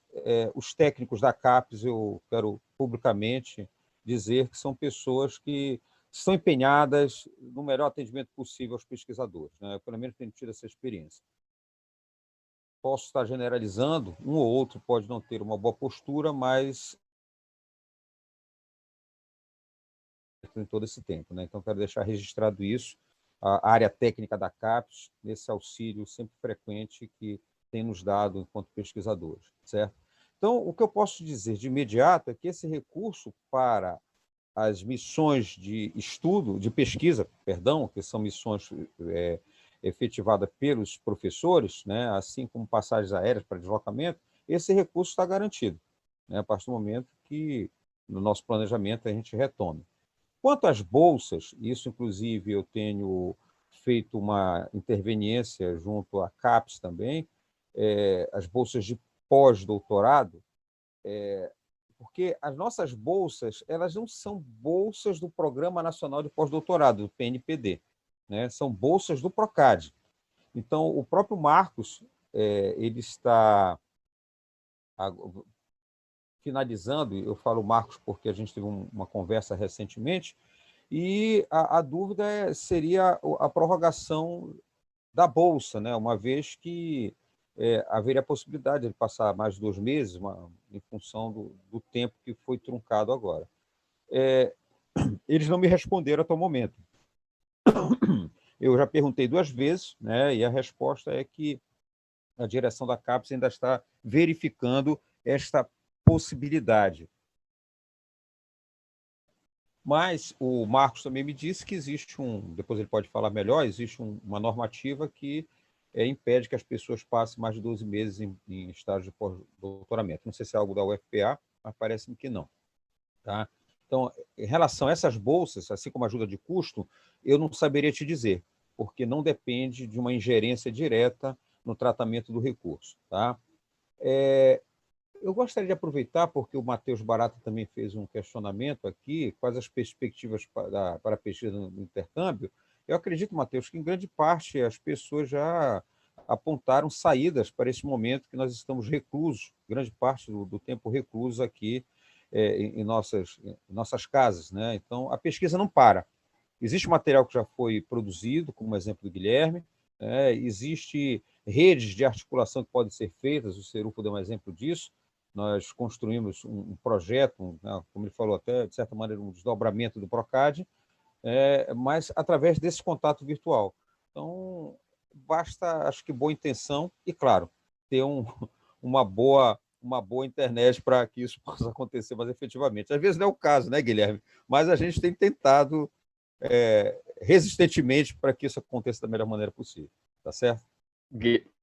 os técnicos da CAPES, eu quero publicamente dizer que são pessoas que estão empenhadas no melhor atendimento possível aos pesquisadores, né? Eu, pelo menos, tenho tido essa experiência. Posso estar generalizando, um ou outro pode não ter uma boa postura, mas em todo esse tempo, né? Então, quero deixar registrado isso, a área técnica da CAPES, nesse auxílio sempre frequente que tem nos dado enquanto pesquisadores, certo? Então, o que eu posso dizer de imediato é que esse recurso para as missões de estudo, de pesquisa, perdão, que são missões efetivadas pelos professores, né, assim como passagens aéreas para deslocamento, esse recurso está garantido, né, a partir do momento que, no nosso planejamento, a gente retome. Quanto às bolsas, isso, inclusive, eu tenho feito uma interveniência junto à CAPES também, as bolsas de pós-doutorado, porque as nossas bolsas, elas não são bolsas do Programa Nacional de Pós-Doutorado, do PNPD, né? São bolsas do PROCAD. Então, o próprio Marcos, ele está finalizando, eu falo Marcos porque a gente teve uma conversa recentemente, e a dúvida seria a prorrogação da Bolsa, né? Uma vez que haveria a possibilidade de passar mais de 2 meses, em função do tempo que foi truncado agora. Eles não me responderam até o momento. Eu já perguntei 2 vezes, né? E a resposta é que a direção da CAPES ainda está verificando esta possibilidade. Mas o Marcos também me disse que existe depois ele pode falar melhor, existe uma normativa que impede que as pessoas passem mais de 12 meses em estágio de pós-doutoramento. Não sei se é algo da UFPA, mas parece-me que não. Tá? Então, em relação a essas bolsas, assim como ajuda de custo, eu não saberia te dizer, porque não depende de uma ingerência direta no tratamento do recurso. Tá? Eu gostaria de aproveitar, porque o Matheus Barata também fez um questionamento aqui, quais as perspectivas para a pesquisa no intercâmbio. Eu acredito, Matheus, que em grande parte as pessoas já apontaram saídas para esse momento que nós estamos reclusos, grande parte do tempo reclusos aqui em nossas casas, né? Então, a pesquisa não para. Existe material que já foi produzido, como o exemplo do Guilherme, existe redes de articulação que podem ser feitas, o Cerufo deu um exemplo disso. Nós construímos um projeto, como ele falou, até, de certa maneira, um desdobramento do Procad, mas através desse contato virtual. Então, basta, acho que, boa intenção e, claro, ter uma boa internet para que isso possa acontecer mais efetivamente. Às vezes não é o caso, né, Guilherme? Mas a gente tem tentado resistentemente para que isso aconteça da melhor maneira possível. Tá certo?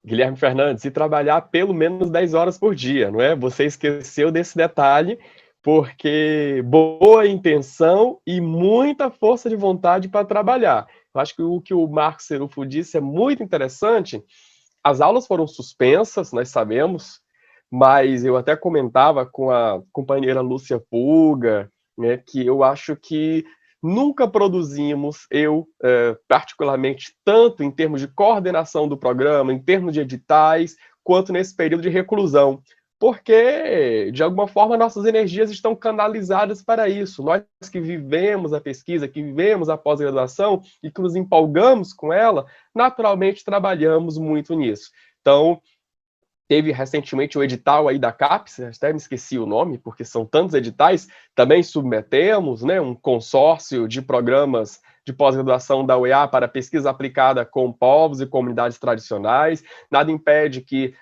Guilherme Fernandes, e trabalhar pelo menos 10 horas por dia, não é? Você esqueceu desse detalhe, porque boa intenção e muita força de vontade para trabalhar. Eu acho que o que o Marco Cerufo disse é muito interessante. As aulas foram suspensas, nós sabemos, mas eu até comentava com a companheira Lúcia Puga, né, que eu acho que nunca produzimos, particularmente, tanto em termos de coordenação do programa, em termos de editais, quanto nesse período de reclusão. Porque, de alguma forma, nossas energias estão canalizadas para isso. Nós que vivemos a pesquisa, que vivemos a pós-graduação e que nos empolgamos com ela, naturalmente trabalhamos muito nisso. Então, teve recentemente o edital aí da CAPES, até me esqueci o nome, porque são tantos editais, também submetemos, né, um consórcio de programas de pós-graduação da UEA para pesquisa aplicada com povos e comunidades tradicionais. Nada impede que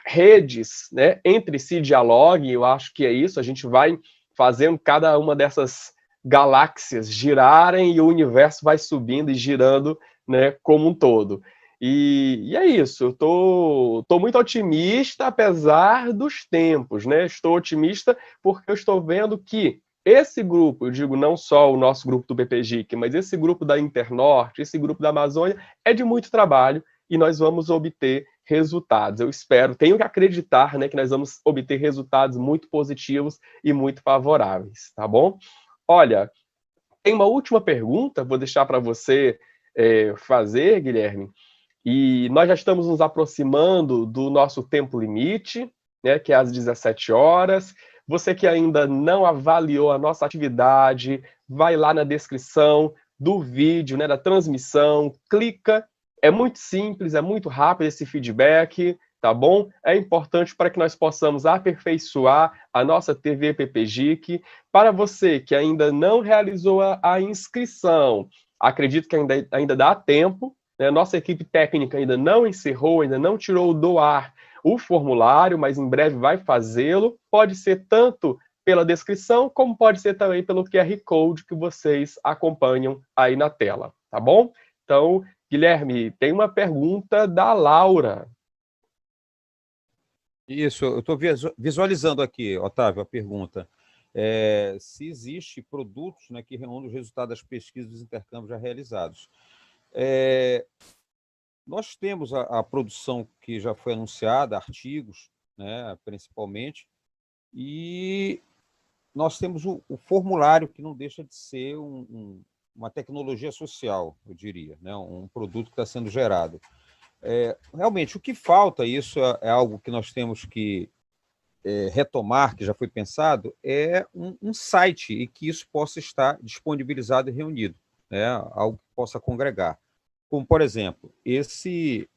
redes, né, entre si dialoguem, eu acho que é isso, a gente vai fazendo cada uma dessas galáxias girarem e o universo vai subindo e girando, né, como um todo. E é isso, eu tô muito otimista, apesar dos tempos, né? Estou otimista porque eu estou vendo que esse grupo, eu digo não só o nosso grupo do BPGIC, mas esse grupo da Internorte, esse grupo da Amazônia, é de muito trabalho e nós vamos obter resultados. Eu espero, tenho que acreditar, né, que nós vamos obter resultados muito positivos e muito favoráveis, tá bom? Olha, tem uma última pergunta, vou deixar para você fazer, Guilherme. E nós já estamos nos aproximando do nosso tempo limite, né, que é às 17 horas. Você que ainda não avaliou a nossa atividade, vai lá na descrição do vídeo, né, da transmissão, clica. É muito simples, é muito rápido esse feedback, tá bom? É importante para que nós possamos aperfeiçoar a nossa TV PPGIC. Para você que ainda não realizou a inscrição, acredito que ainda dá tempo. Nossa equipe técnica ainda não encerrou, ainda não tirou do ar o formulário, mas em breve vai fazê-lo. Pode ser tanto pela descrição, como pode ser também pelo QR Code que vocês acompanham aí na tela, tá bom? Então, Guilherme, tem uma pergunta da Laura. Isso, eu estou visualizando aqui, Otávio, a pergunta. Se existe produtos, né, que reúnem os resultados das pesquisas dos intercâmbios já realizados. Nós temos a produção que já foi anunciada, artigos, né, principalmente, e nós temos o formulário, que não deixa de ser uma tecnologia social, eu diria, né, um produto que está sendo gerado. Realmente, o que falta, isso é algo que nós temos que retomar, que já foi pensado, é um site e que isso possa estar disponibilizado e reunido, né, algo que possa congregar. Como, por exemplo, esse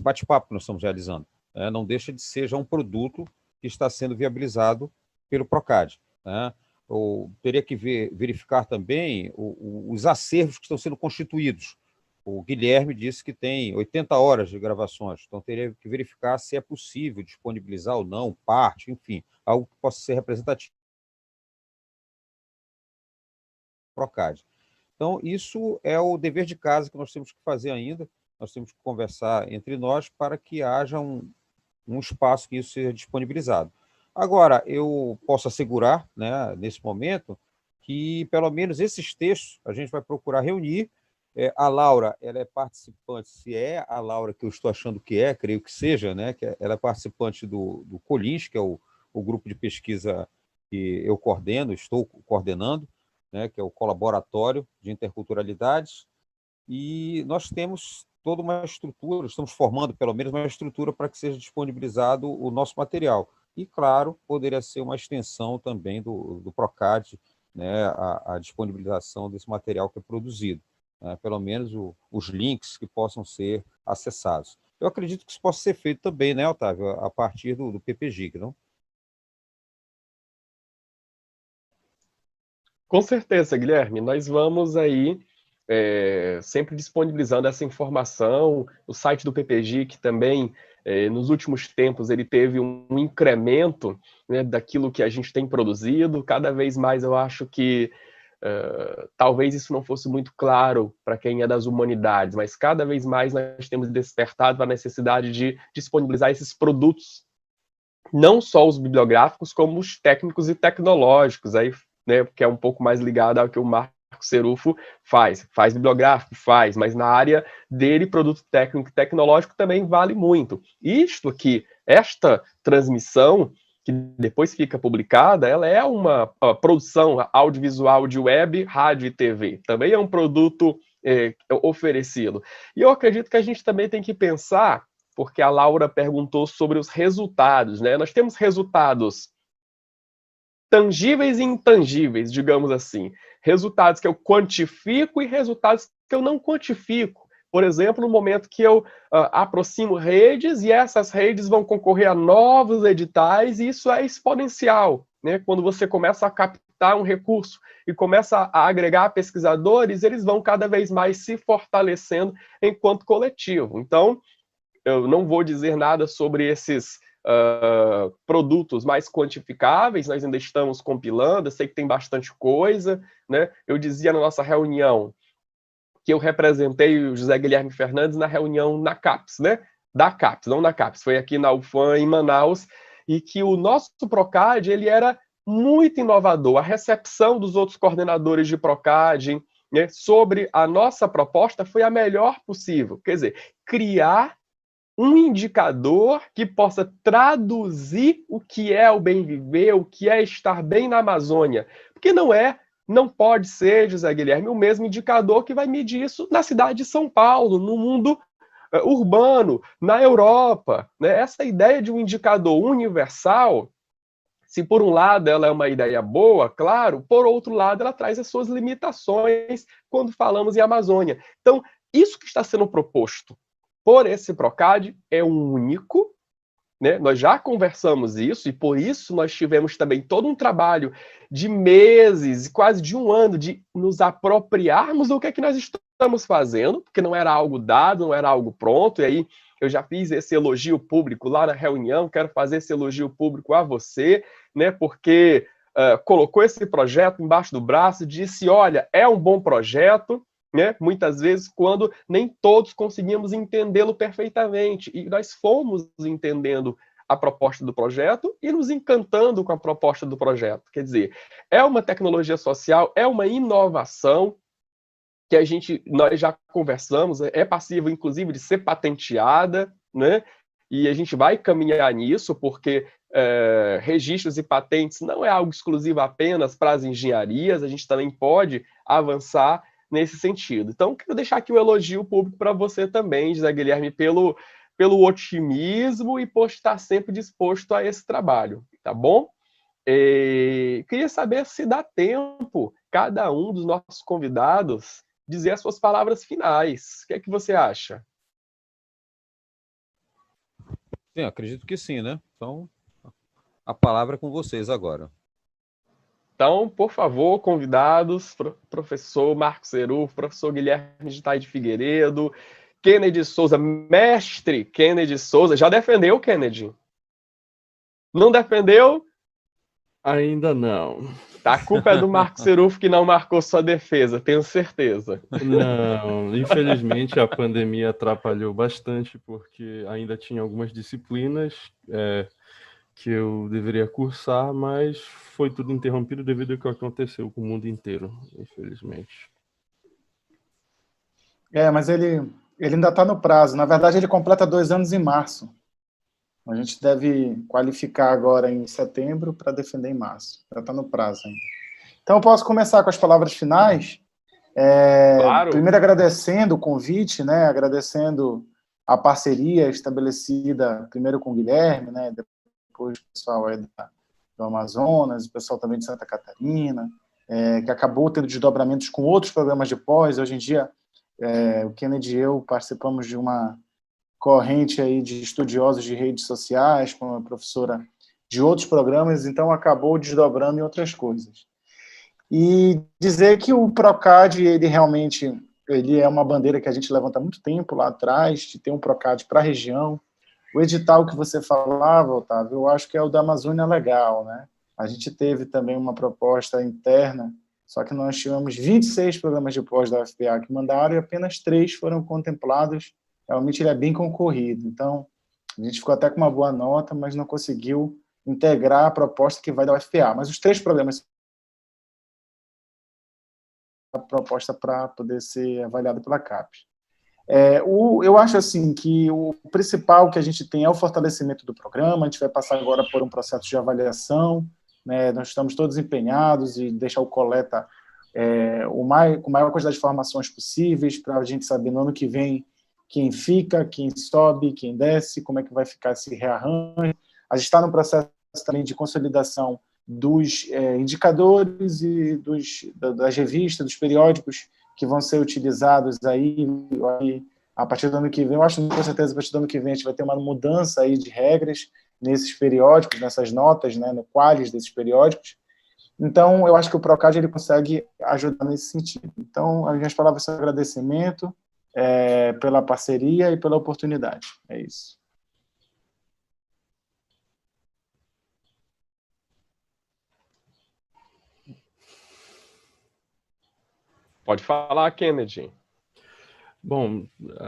bate-papo que nós estamos realizando, né, não deixa de ser já um produto que está sendo viabilizado pelo Procad, né? Ou teria que verificar também os acervos que estão sendo constituídos. O Guilherme disse que tem 80 horas de gravações, então teria que verificar se é possível disponibilizar ou não, parte, enfim, algo que possa ser representativo do Procad. Então, isso é o dever de casa que nós temos que fazer ainda, nós temos que conversar entre nós para que haja um espaço que isso seja disponibilizado. Agora, eu posso assegurar, né, nesse momento, que pelo menos esses textos a gente vai procurar reunir A Laura, ela é participante, se é a Laura que eu estou achando que é, creio que seja, né? Que ela é participante do Colins, que é o grupo de pesquisa que eu coordeno, estou coordenando, né? Que é o Colaboratório de Interculturalidades, e nós temos toda uma estrutura, estamos formando pelo menos uma estrutura para que seja disponibilizado o nosso material. E, claro, poderia ser uma extensão também do PROCAD, né? A disponibilização desse material que é produzido. Pelo menos os links que possam ser acessados. Eu acredito que isso possa ser feito também, né, Otávio, a partir do PPGIC, não? Com certeza, Guilherme. Nós vamos aí sempre disponibilizando essa informação. O site do PPGIC também, nos últimos tempos, ele teve um incremento, né, daquilo que a gente tem produzido. Cada vez mais eu acho que talvez isso não fosse muito claro para quem é das humanidades, mas cada vez mais nós temos despertado a necessidade de disponibilizar esses produtos, não só os bibliográficos, como os técnicos e tecnológicos, aí, né, que é um pouco mais ligado ao que o Marco Serufo faz bibliográfico, mas na área dele, produto técnico e tecnológico também vale muito. Isto aqui, esta transmissão, que depois fica publicada, ela é uma produção audiovisual de web, rádio e TV. Também é um produto oferecido. E eu acredito que a gente também tem que pensar, porque a Laura perguntou sobre os resultados, né? Nós temos resultados tangíveis e intangíveis, digamos assim. Resultados que eu quantifico e resultados que eu não quantifico. Por exemplo, no momento que eu aproximo redes e essas redes vão concorrer a novos editais, e isso é exponencial, né? Quando você começa a captar um recurso e começa a agregar pesquisadores, eles vão cada vez mais se fortalecendo enquanto coletivo. Então, eu não vou dizer nada sobre esses produtos mais quantificáveis, nós ainda estamos compilando, eu sei que tem bastante coisa, né? Eu dizia na nossa reunião que eu representei o José Guilherme Fernandes na reunião na CAPES, né? Da CAPES, não na CAPES, foi aqui na UFAM, em Manaus, e que o nosso PROCAD, ele era muito inovador. A recepção dos outros coordenadores de PROCAD, né, sobre a nossa proposta foi a melhor possível. Quer dizer, criar um indicador que possa traduzir o que é o bem viver, o que é estar bem na Amazônia. Porque não pode ser, José Guilherme, o mesmo indicador que vai medir isso na cidade de São Paulo, no mundo urbano, na Europa, né? Essa ideia de um indicador universal, se por um lado ela é uma ideia boa, claro, por outro lado ela traz as suas limitações quando falamos em Amazônia. Então, isso que está sendo proposto por esse PROCAD é único, né? Nós já conversamos isso, e por isso nós tivemos também todo um trabalho de meses, quase de um ano, de nos apropriarmos do que é que nós estamos fazendo, porque não era algo dado, não era algo pronto, e aí eu já fiz esse elogio público lá na reunião, quero fazer esse elogio público a você, né? Porque colocou esse projeto embaixo do braço e disse, olha, é um bom projeto, né? Muitas vezes quando nem todos conseguimos entendê-lo perfeitamente, e nós fomos entendendo a proposta do projeto e nos encantando com a proposta do projeto. Quer dizer, é uma tecnologia social, é uma inovação que nós já conversamos, é passível inclusive de ser patenteada, né? E a gente vai caminhar nisso, porque registros e patentes não é algo exclusivo apenas para as engenharias, a gente também pode avançar nesse sentido. Então, quero deixar aqui um elogio público para você também, José Guilherme, pelo otimismo e por estar sempre disposto a esse trabalho, tá bom? Queria saber se dá tempo, cada um dos nossos convidados, dizer as suas palavras finais. O que é que você acha? Sim, acredito que sim, né? Então, a palavra é com vocês agora. Então, por favor, convidados, professor Marco Serufo, professor Guilherme de Tai de Figueiredo, Kennedy Souza, mestre Kennedy Souza. Já defendeu, Kennedy? Não defendeu? Ainda não. A culpa é do Marco Serufo que não marcou sua defesa, tenho certeza. Não, infelizmente a pandemia atrapalhou bastante, porque ainda tinha algumas disciplinas que eu deveria cursar, mas foi tudo interrompido devido ao que aconteceu com o mundo inteiro, infelizmente. Mas ele ainda está no prazo. Na verdade, ele completa 2 anos em março. A gente deve qualificar agora em setembro para defender em março. Já está no prazo ainda. Então, eu posso começar com as palavras finais. Claro. Primeiro, agradecendo o convite, né? Agradecendo a parceria estabelecida primeiro com o Guilherme, né? Depois o pessoal aí do Amazonas, o pessoal também de Santa Catarina, que acabou tendo desdobramentos com outros programas de pós. Hoje em dia, o Kennedy e eu participamos de uma corrente aí de estudiosos de redes sociais, com uma professora de outros programas, então acabou desdobrando em outras coisas. E dizer que o Procad, ele realmente ele é uma bandeira que a gente levanta há muito tempo lá atrás, de ter um Procad para a região. O edital que você falava, Otávio, eu acho que é o da Amazônia Legal, né? A gente teve também uma proposta interna, só que nós tivemos 26 programas de pós da UFPA que mandaram e apenas 3 foram contemplados. Realmente ele é bem concorrido. Então, a gente ficou até com uma boa nota, mas não conseguiu integrar a proposta que vai da UFPA. Mas os 3 programas a proposta para poder ser avaliado pela CAPES. Eu acho assim que o principal que a gente tem é o fortalecimento do programa. A gente vai passar agora por um processo de avaliação, né? Nós estamos todos empenhados em deixar o Coleta com a maior quantidade de informações possíveis para a gente saber no ano que vem quem fica, quem sobe, quem desce, como é que vai ficar esse rearranjo. A gente está no processo também de consolidação dos indicadores e das revistas, dos periódicos que vão ser utilizados aí a partir do ano que vem. Eu acho com certeza que a partir do ano que vem a gente vai ter uma mudança aí de regras nesses periódicos, nessas notas, né, no qualis desses periódicos. Então, eu acho que o Procad ele consegue ajudar nesse sentido. Então, as minhas palavras são agradecimento pela parceria e pela oportunidade. É isso. Pode falar, Kennedy. Bom,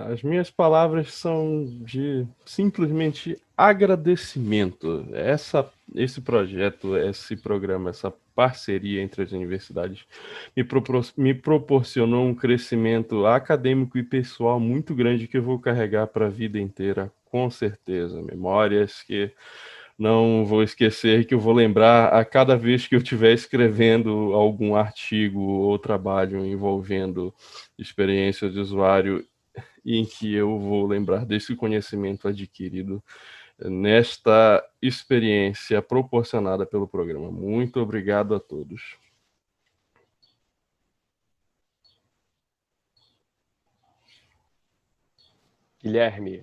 as minhas palavras são de simplesmente agradecimento. Esse projeto, esse programa, essa parceria entre as universidades me proporcionou um crescimento acadêmico e pessoal muito grande que eu vou carregar para a vida inteira, com certeza. Memórias que não vou esquecer, que eu vou lembrar a cada vez que eu estiver escrevendo algum artigo ou trabalho envolvendo experiência de usuário, em que eu vou lembrar desse conhecimento adquirido nesta experiência proporcionada pelo programa. Muito obrigado a todos. Guilherme.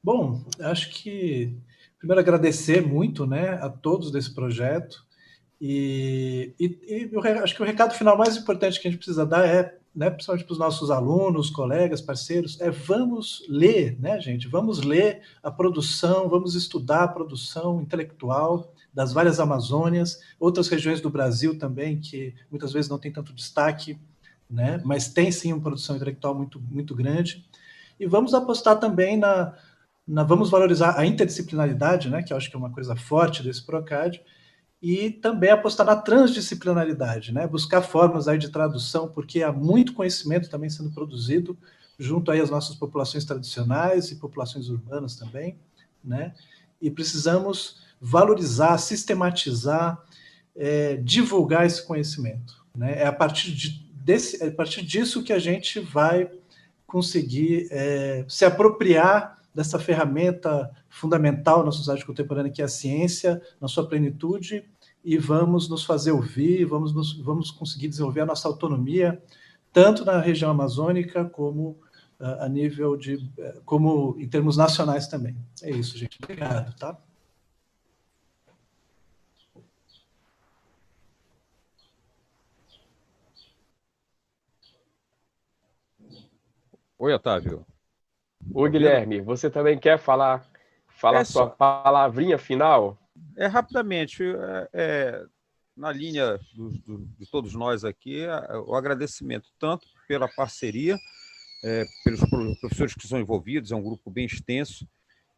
Bom, acho que primeiro agradecer muito, né, a todos desse projeto acho que o recado final mais importante que a gente precisa dar né, principalmente para os nossos alunos, colegas, parceiros, vamos ler, né, gente? Vamos ler a produção, vamos estudar a produção intelectual das várias Amazônias, outras regiões do Brasil também, que muitas vezes não tem tanto destaque, né, mas tem sim uma produção intelectual muito, muito grande. E vamos apostar também vamos valorizar a interdisciplinaridade, né, que eu acho que é uma coisa forte desse Procad, e também apostar na transdisciplinaridade, né? Buscar formas aí de tradução, porque há muito conhecimento também sendo produzido junto aí às nossas populações tradicionais e populações urbanas também, né? E precisamos valorizar, sistematizar, divulgar esse conhecimento, né? É a partir disso que a gente vai conseguir se apropriar dessa ferramenta fundamental na sociedade contemporânea, que é a ciência, na sua plenitude, e vamos nos fazer ouvir, vamos conseguir desenvolver a nossa autonomia, tanto na região amazônica, como a nível como em termos nacionais também. É isso, gente. Obrigado, tá? Oi, Otávio. Oi, Guilherme, você também quer falar sua palavrinha final? Rapidamente, na linha de todos nós aqui, o agradecimento tanto pela parceria, pelos professores que são envolvidos, é um grupo bem extenso,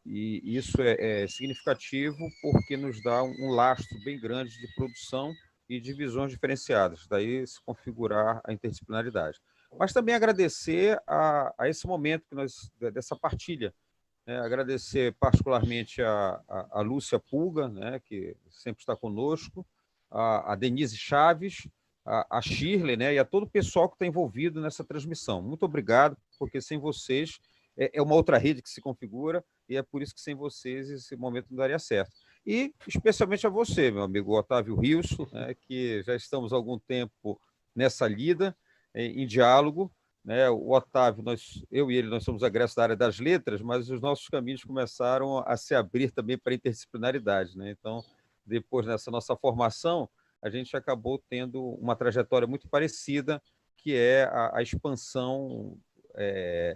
e isso é significativo porque nos dá um lastro bem grande de produção e de visões diferenciadas, daí se configurar a interdisciplinaridade. mas também agradecer a esse momento que dessa partilha, né? Agradecer particularmente a Lúcia Pulga, né, que sempre está conosco, a Denise Chaves, a Shirley, né, e a todo o pessoal que está envolvido nessa transmissão. Muito obrigado, porque sem vocês é uma outra rede que se configura, e é por isso que sem vocês esse momento não daria certo. E especialmente a você, meu amigo Otávio Rios, né, que já estamos há algum tempo nessa lida, em diálogo, né? O Otávio, eu e ele, nós somos egressos da área das letras, mas os nossos caminhos começaram a se abrir também para a interdisciplinaridade, né? Então, depois dessa nossa formação, a gente acabou tendo uma trajetória muito parecida, que é a expansão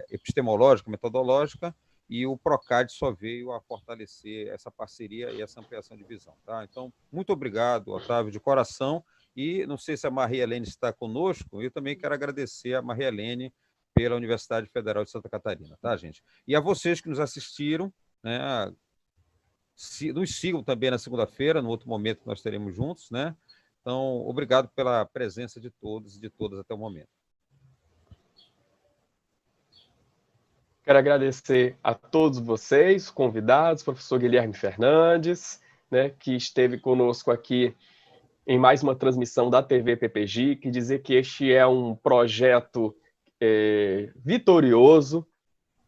epistemológica, metodológica, e o PROCAD só veio a fortalecer essa parceria e essa ampliação de visão. Tá? Então, muito obrigado, Otávio, de coração. E não sei se a Maria Helene está conosco, eu também quero agradecer a Maria Helene pela Universidade Federal de Santa Catarina, tá, gente? E a vocês que nos assistiram, né? Nos sigam também na segunda-feira, no outro momento que nós teremos juntos, né? Então, obrigado pela presença de todos e de todas até o momento. Quero agradecer a todos vocês, convidados, professor Guilherme Fernandes, né, que esteve conosco aqui em mais uma transmissão da TV PPGIC, dizer que este é um projeto vitorioso.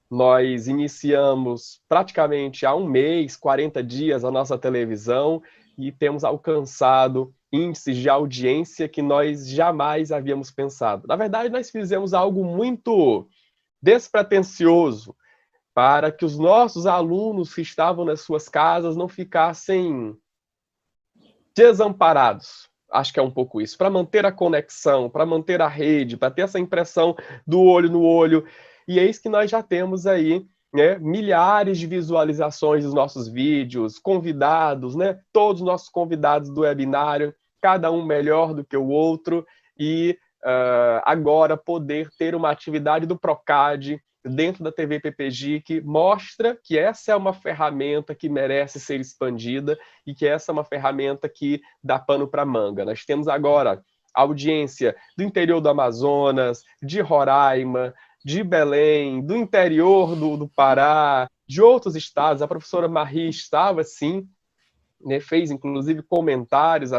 Nós iniciamos praticamente há um mês, 40 dias, a nossa televisão e temos alcançado índices de audiência que nós jamais havíamos pensado. Na verdade, nós fizemos algo muito despretensioso para que os nossos alunos que estavam nas suas casas não ficassem desamparados. Acho que é um pouco isso. Para manter a conexão, para manter a rede, para ter essa impressão do olho no olho. E eis que nós já temos aí, né, milhares de visualizações dos nossos vídeos, convidados, né, todos os nossos convidados do webinário, cada um melhor do que o outro, e agora poder ter uma atividade do PROCAD dentro da TV PPGIC mostra que essa é uma ferramenta que merece ser expandida e que essa é uma ferramenta que dá pano para manga. Nós temos agora audiência do interior do Amazonas, de Roraima, de Belém, do interior do Pará, de outros estados. A professora Marie estava, sim, né, fez inclusive comentários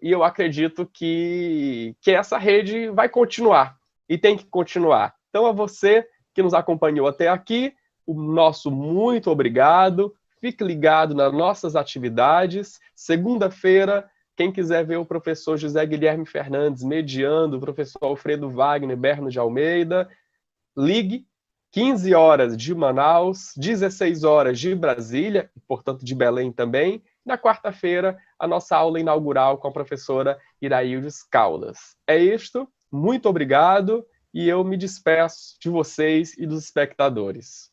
e eu acredito que essa rede vai continuar e tem que continuar. Então, a você que nos acompanhou até aqui, o nosso muito obrigado. Fique ligado nas nossas atividades. Segunda-feira, quem quiser ver o professor José Guilherme Fernandes mediando, o professor Alfredo Wagner Berno de Almeida, ligue. 15 horas de Manaus, 16 horas de Brasília, portanto de Belém também. Na quarta-feira, a nossa aula inaugural com a professora Iraildes Caldas. É isto, muito obrigado, e eu me despeço de vocês e dos espectadores.